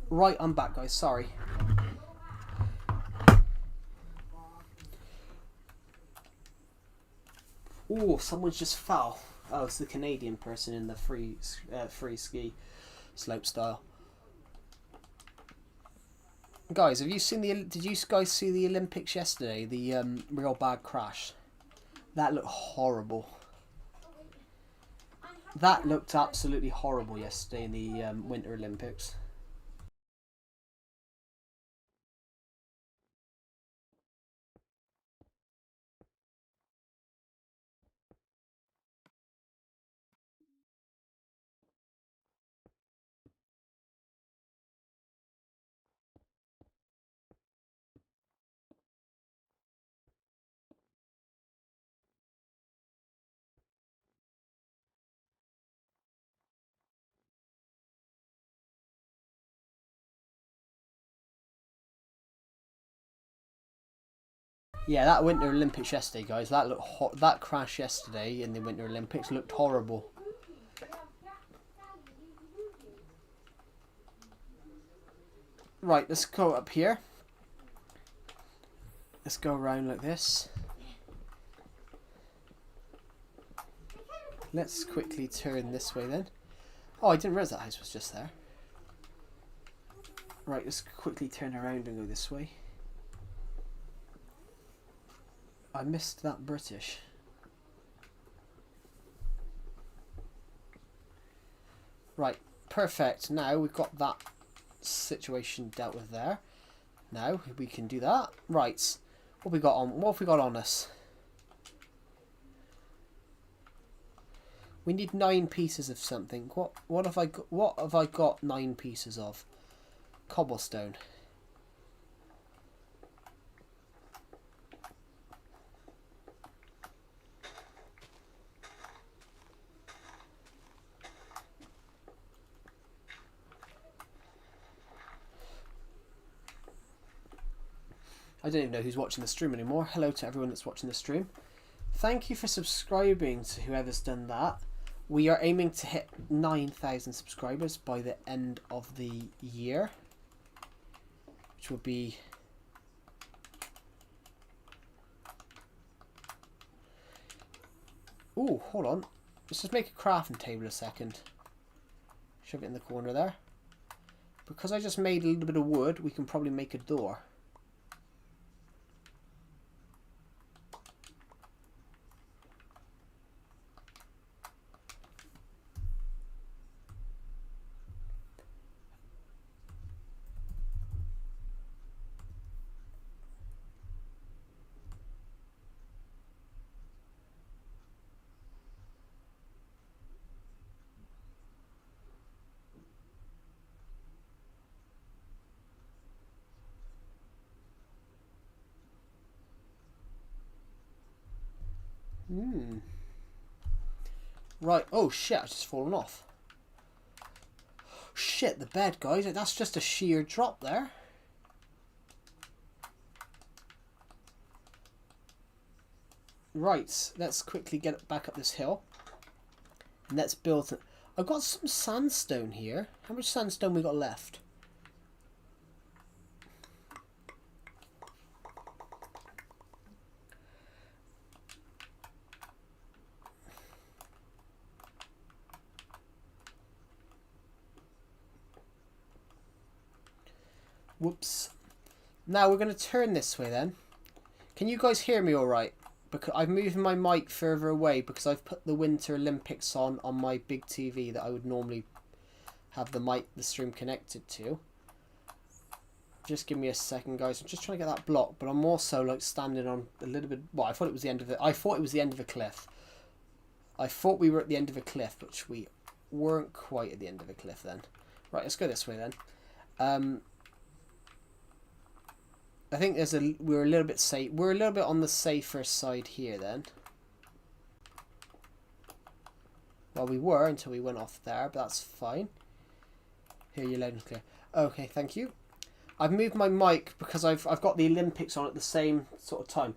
Right, I'm back, guys. Sorry. Oh, someone's just fell. Oh, it's the Canadian person in the free ski slope style. Guys, have you seen the? Did you guys see the Olympics yesterday? The real bad crash. That looked horrible. That looked absolutely horrible yesterday in the Winter Olympics. Yeah, that Winter Olympics yesterday, guys. That looked that crash yesterday in the Winter Olympics looked horrible. Right, let's go up here. Let's go around like this. Let's quickly turn this way then. Oh, I didn't realise that house was just there. Right, let's quickly turn around and go this way. I missed that British. Right, perfect. Now we've got that situation dealt with there. Now we can do that. Right, what we got on? What have we got on us? We need 9 pieces of something. What have I got? What have I got 9 pieces of? Cobblestone. I don't even know who's watching the stream anymore. Hello to everyone that's watching the stream. Thank you for subscribing to whoever's done that. We are aiming to hit 9,000 subscribers by the end of the year, which will be ooh, hold on. Let's just make a crafting table a second. Shove it in the corner there. Because I just made a little bit of wood, we can probably make a door. Right, oh shit, I've just fallen off. Shit, the bed, guys, that's just a sheer drop there. Right, let's quickly get back up this hill. And let's build it. I've got some sandstone here. How much sandstone we got left? Whoops. Now we're going to turn this way then. Can you guys hear me alright? Because I've moved my mic further away because I've put the Winter Olympics on my big TV that I would normally have the stream connected to. Just give me a second, guys. I'm just trying to get that block, but I'm also like standing on a little bit. Well, I thought it was the end of it. I thought it was the end of a cliff. I thought we were at the end of a cliff, but we weren't quite at the end of a cliff then. Right, let's go this way then. I think we're a little bit safe. We're a little bit on the safer side here then. Well, we were until we went off there, but that's fine. Here, you're loud and clear. Okay, thank you. I've moved my mic because I've got the Olympics on at the same sort of time.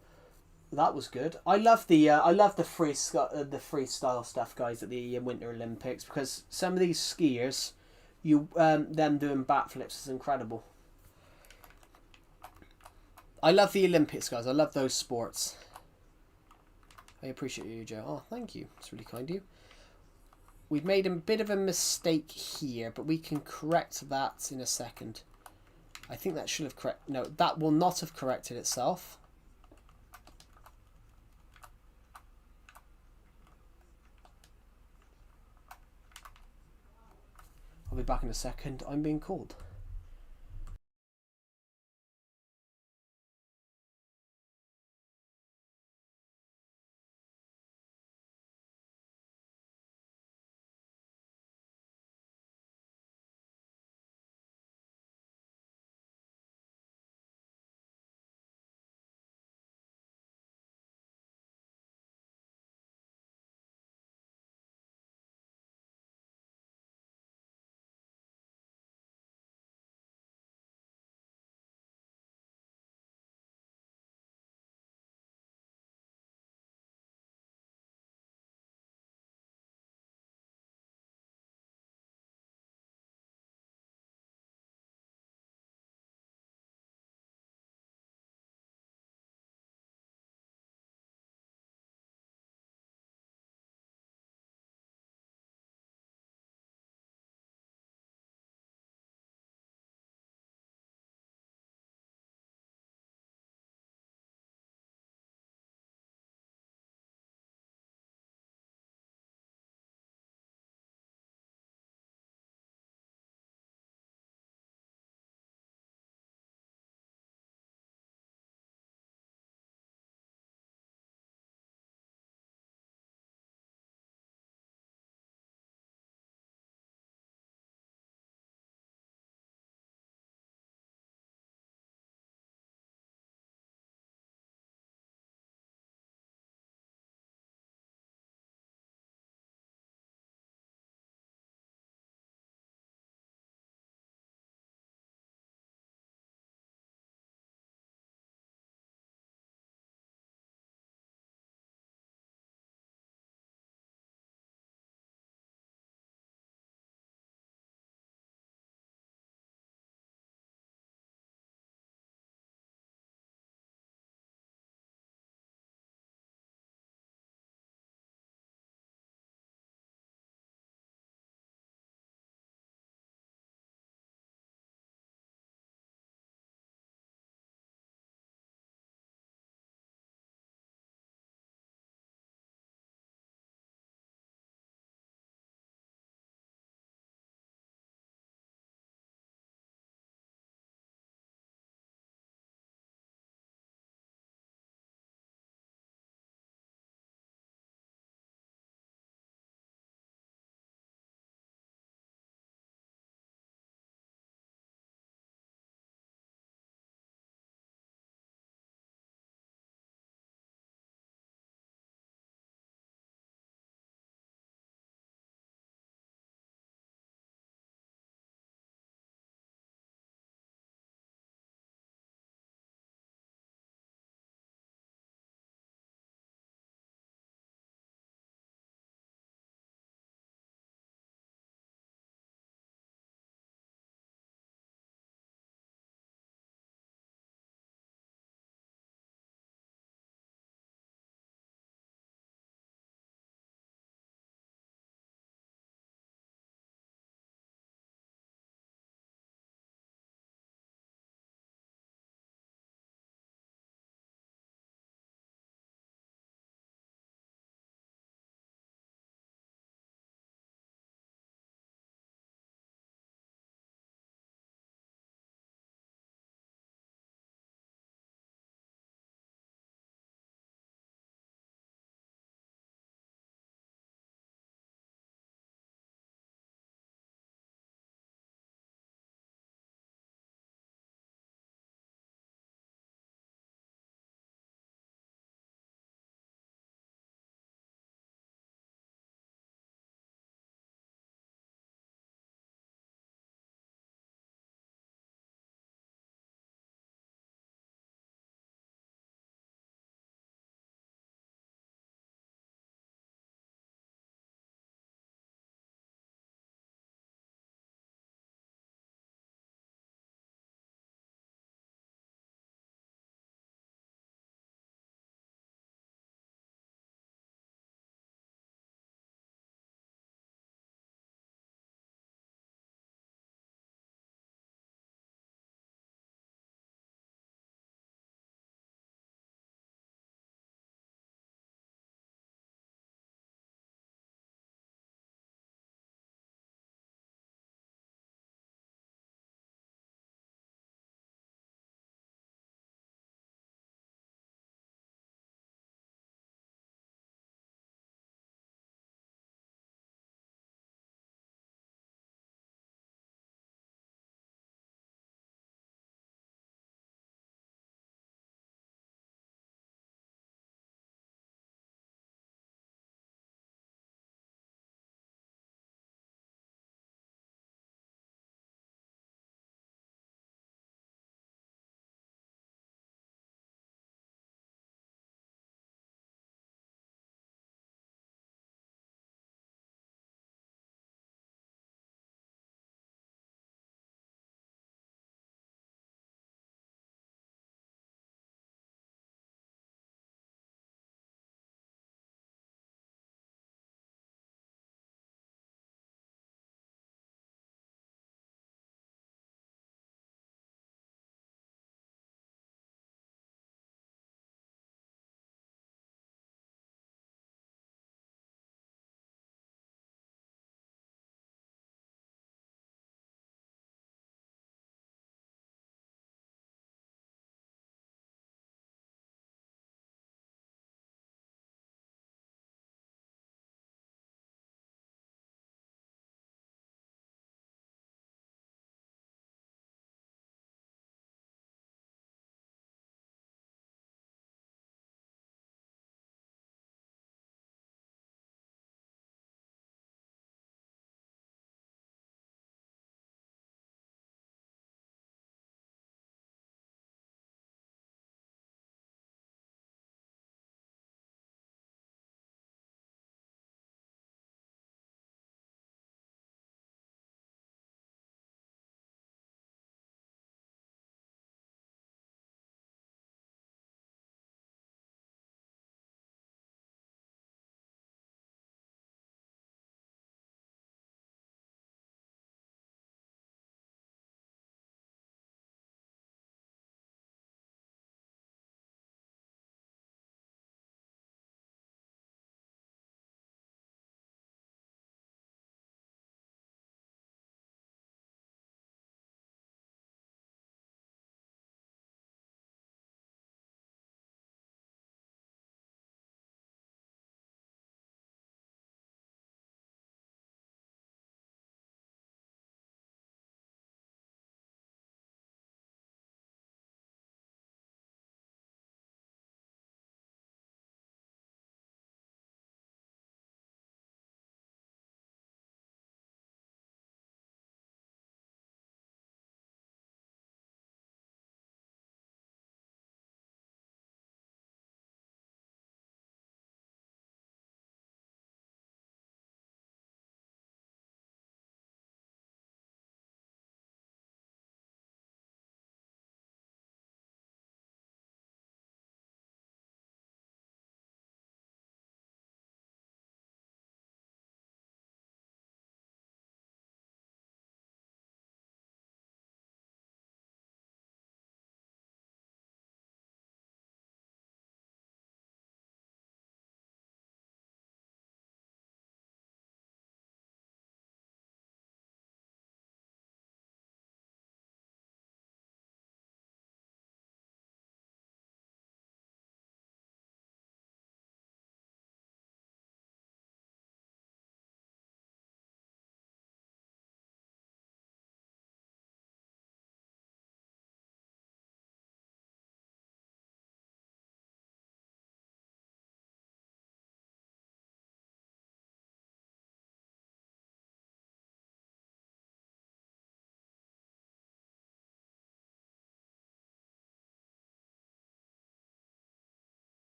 That was good. I love the freestyle stuff, guys, at the Winter Olympics, because some of these skiers them doing backflips is incredible. I love the Olympics, guys. I love those sports. I appreciate you, Joe. Oh, thank you. It's really kind of you. We've made a bit of a mistake here, but we can correct that in a second. I think that should have corrected... No, that will not have corrected itself. I'll be back in a second. I'm being called.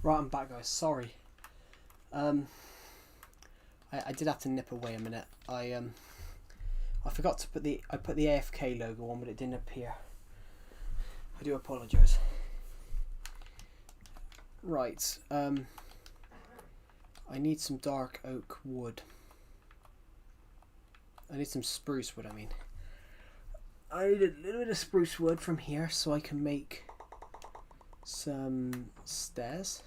Right, I'm back, guys. Sorry. I did have to nip away a minute. I forgot to put the AFK logo on, but it didn't appear. I do apologise. Right. I need some dark oak wood. I need some spruce wood. I mean, I need a little bit of spruce wood from here so I can make some stairs.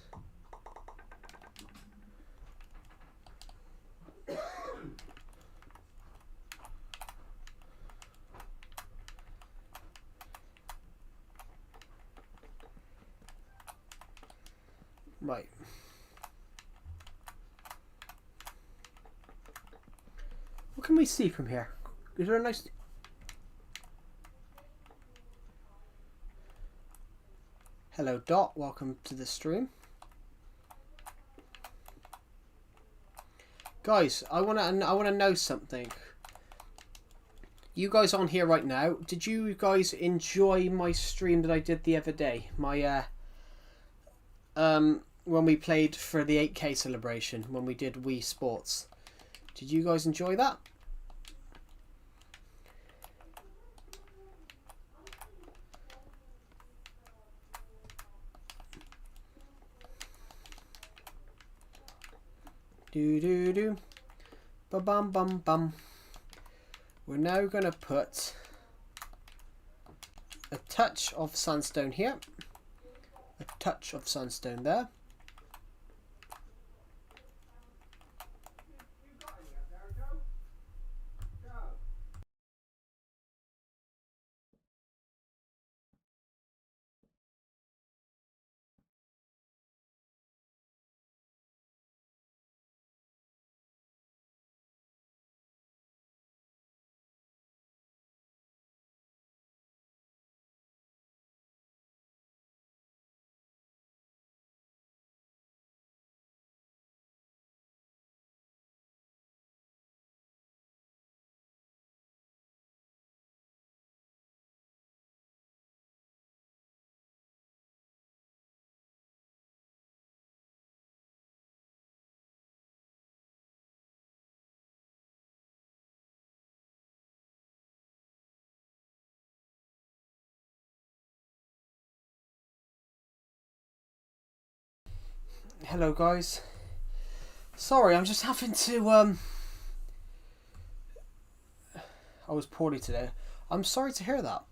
Right. What can we see from here? Is there a nice... Hello Dot, welcome to the stream. Guys, I wanna know something. You guys on here right now, did you guys enjoy my stream that I did the other day? My when we played for the 8K celebration, when we did Wii Sports. Did you guys enjoy that? Do. Ba bum bum bum. We're now going to put a touch of sandstone here. A touch of sandstone there. Hello guys. Sorry, I'm just having to I was poorly today. I'm sorry to hear that.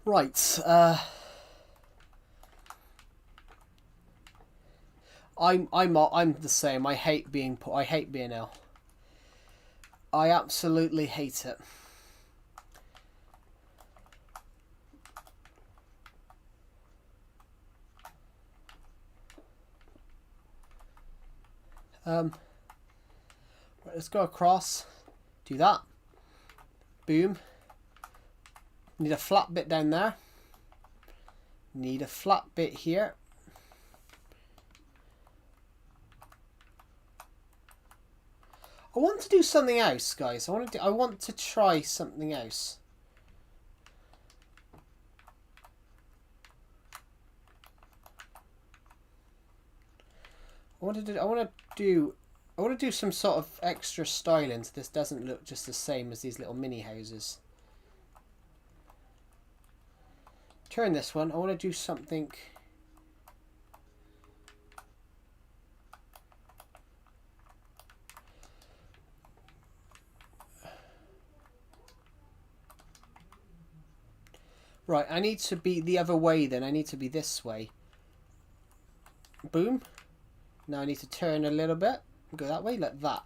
Right, I'm the same. I hate being ill. I absolutely hate it. Right, let's go across. Do that. Boom. Need a flat bit down there. Need a flat bit here. I want to do something else, guys. I want to try something else. I want to do some sort of extra styling so this doesn't look just the same as these little mini houses. Turn this one. I want to do something. Right, I need to be the other way then. I need to be this way. Boom. Now I need to turn a little bit. Go that way, like that.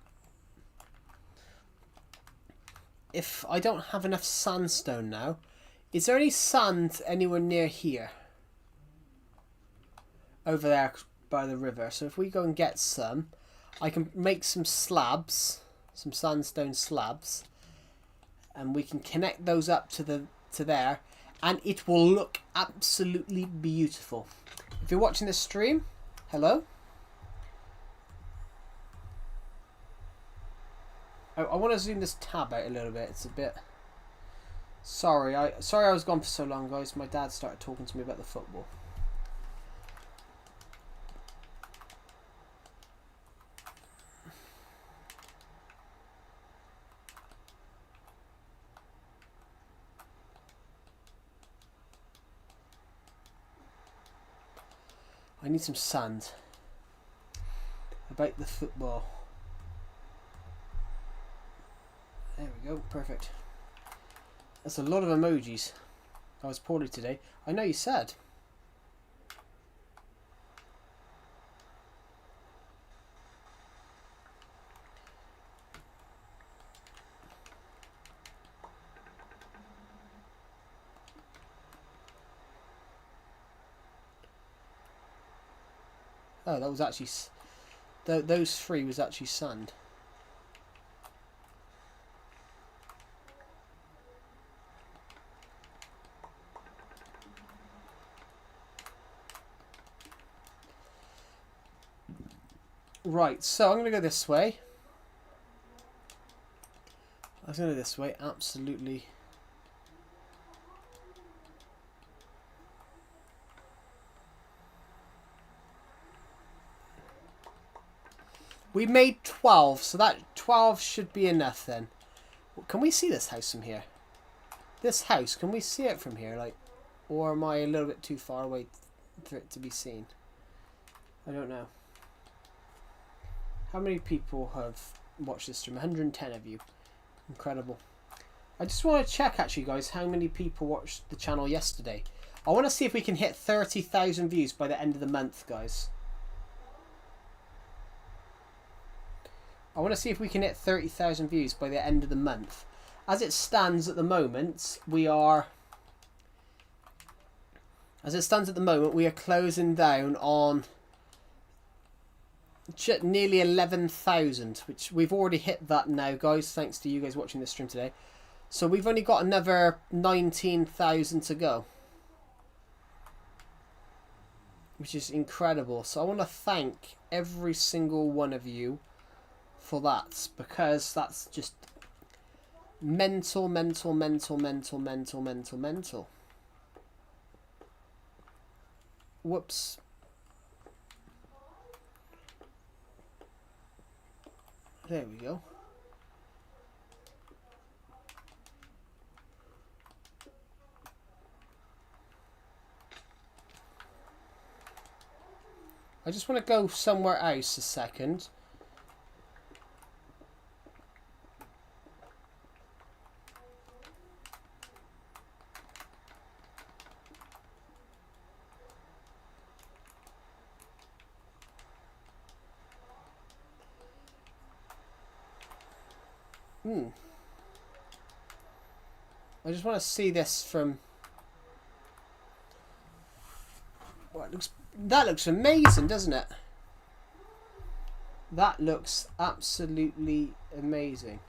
If I don't have enough sandstone now, is there any sand anywhere near here? Over there by the river. So if we go and get some, I can make some slabs, some sandstone slabs, and we can connect those up to there, and it will look absolutely beautiful. If you're watching this stream, hello. I want to zoom this tab out a little bit. It's a bit... Sorry I was gone for so long, guys. My dad started talking to me about the football. I need some sand. About the football. There we go, perfect. That's a lot of emojis. I was poorly today. I know you said. Oh, that was actually... those three was actually sand. Right, so I'm going to go this way. I'm going to go this way, absolutely. We made 12, so that 12 should be enough then. Can we see this house from here? This house, can we see it from here? Like, or am I a little bit too far away for it to be seen? I don't know. How many people have watched this stream? 110 of you. Incredible. I just want to check actually, guys, how many people watched the channel yesterday. I want to see if we can hit 30,000 views by the end of the month, guys. I want to see if we can hit 30,000 views by the end of the month. As it stands at the moment, we are... As it stands at the moment, we are closing down on nearly 11,000, which we've already hit that now, guys, thanks to you guys watching this stream today. So we've only got another 19,000 to go, which is incredible. So I want to thank every single one of you for that, because that's just mental. Whoops. There we go. I just want to go somewhere else a second. I just want to see this from... Well, that looks amazing, doesn't it? That looks absolutely amazing.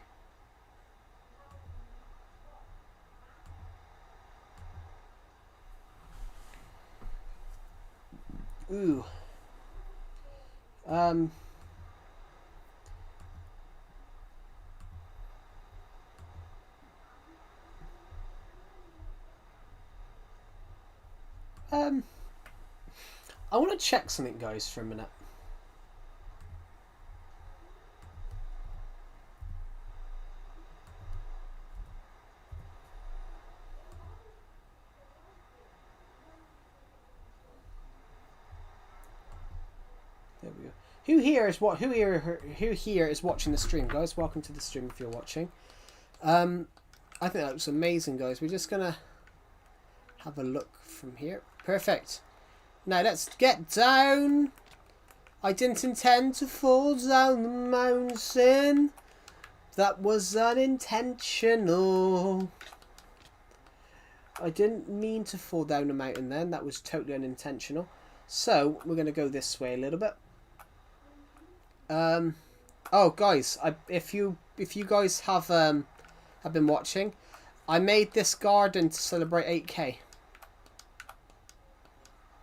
Ooh. I want to check something, guys, for a minute. There we go. Who here is watching the stream, guys? Welcome to the stream if you're watching. I think that looks amazing, guys. We're just gonna have a look from here. Perfect. Now let's get down. I didn't intend to fall down the mountain. That was unintentional. I didn't mean to fall down the mountain then. That was totally unintentional. So we're gonna go this way a little bit. Oh, guys, if you guys have been watching, I made this garden to celebrate 8K.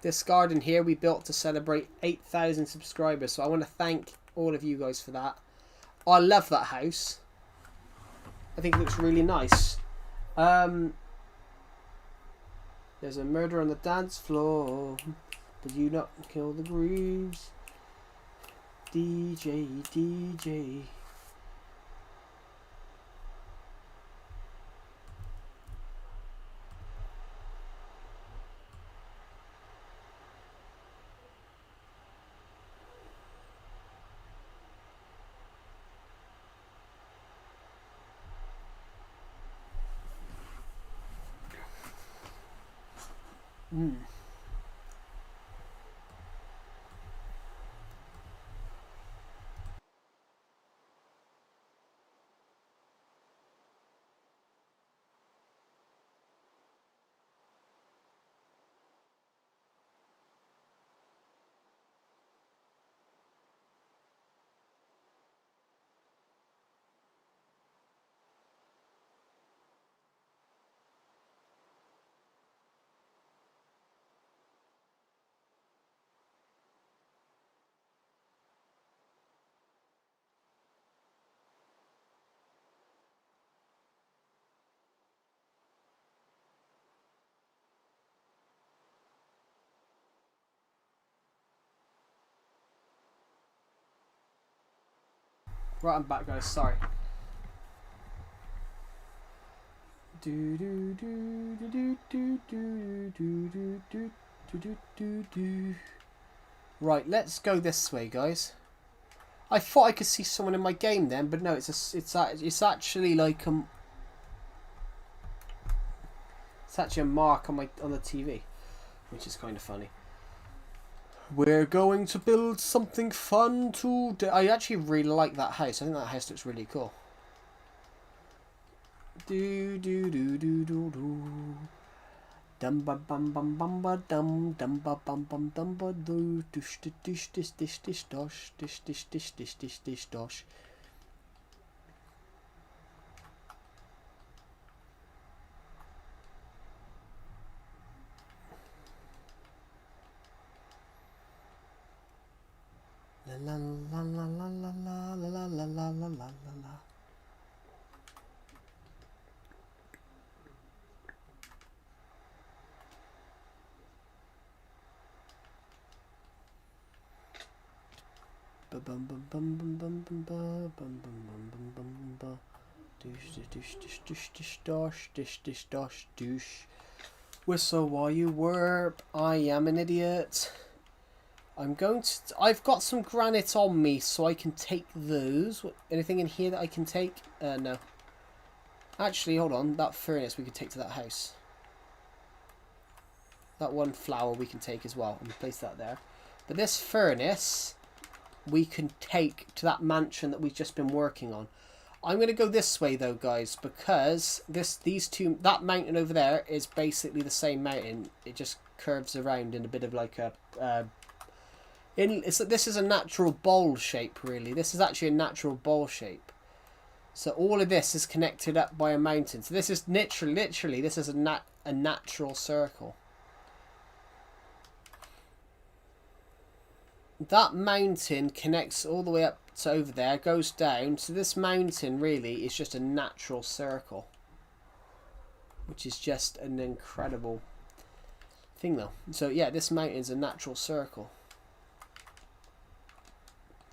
This garden here we built to celebrate 8,000 subscribers. So I want to thank all of you guys for that. I love that house. I think it looks really nice. There's a murder on the dance floor, but you not kill the grooves. DJ, DJ. Mm. Right, I'm back, guys. Sorry. Do do do do do do do do do do do do. Right, let's go this way, guys. I thought I could see someone in my game then, but no, it's actually like it's actually a mark on the TV, which is kind of funny. We're going to build something fun today. I actually really like that house. I think that house looks really cool. Do do do do do do. Dum ba bum bum bum ba dum ba bum bum dum ba do dish dish dish dish dish dosh dish dish dish dish dish dish dosh. La la la la la la la la la la la la la. Bum bum bum bum bum bum bum bum bum bum bum bum. Dish dish dish dish dish dosh dish dish dosh douche. Whistle while you warp. I am an idiot. I've got some granite on me, so I can take those. Anything in here that I can take? No. Actually, hold on. That furnace we could take to that house. That one flower we can take as well and place that there. But this furnace we can take to that mansion that we've just been working on. I'm going to go this way though, guys, because that mountain over there is basically the same mountain. It just curves around in a bit of like a this is a natural bowl shape, really. This is actually a natural bowl shape. So all of this is connected up by a mountain. So this is literally this is a natural circle. That mountain connects all the way up to over there, goes down. So this mountain really is just a natural circle, which is just an incredible thing though. So yeah, this mountain is a natural circle.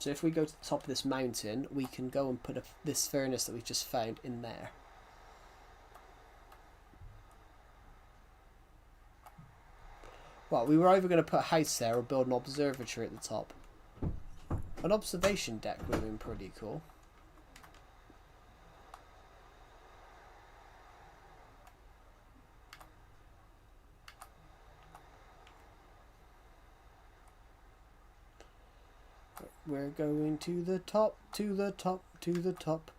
So if we go to the top of this mountain, we can go and put this furnace that we just found in there. Well, we were either going to put a house there or build an observatory at the top. An observation deck would have been pretty cool. We're going to the top, to the top, to the top.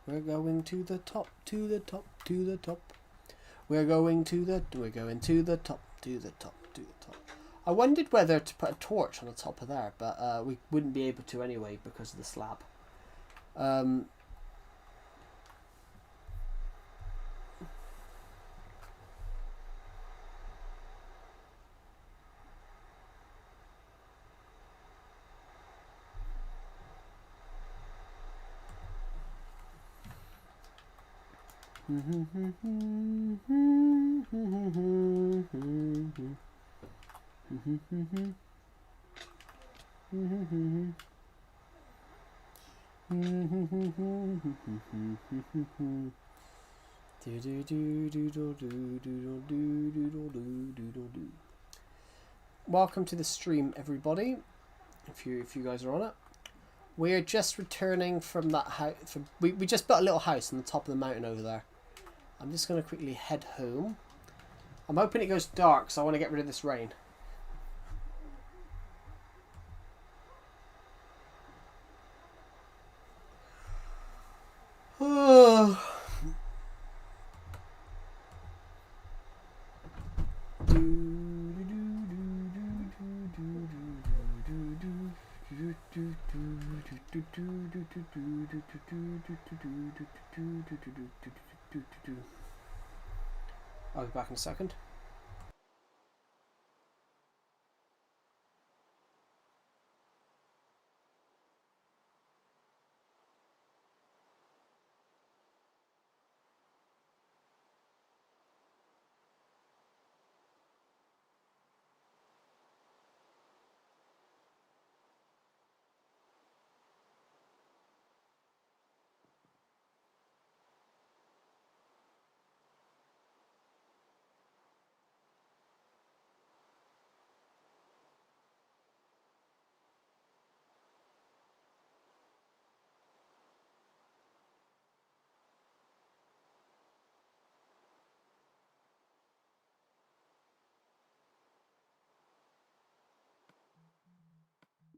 We're going to the top, to the top, to the top. We're going to the top, to the top, to the top. I wondered whether to put a torch on the top of there, but we wouldn't be able to anyway because of the slab. Welcome to the stream, everybody. If you guys are on it, we're just returning from that house. We just built a little house on the top of the mountain over there. I'm just going to quickly head home. I'm hoping it goes dark, so I want to get rid of this rain. I'll be back in a second.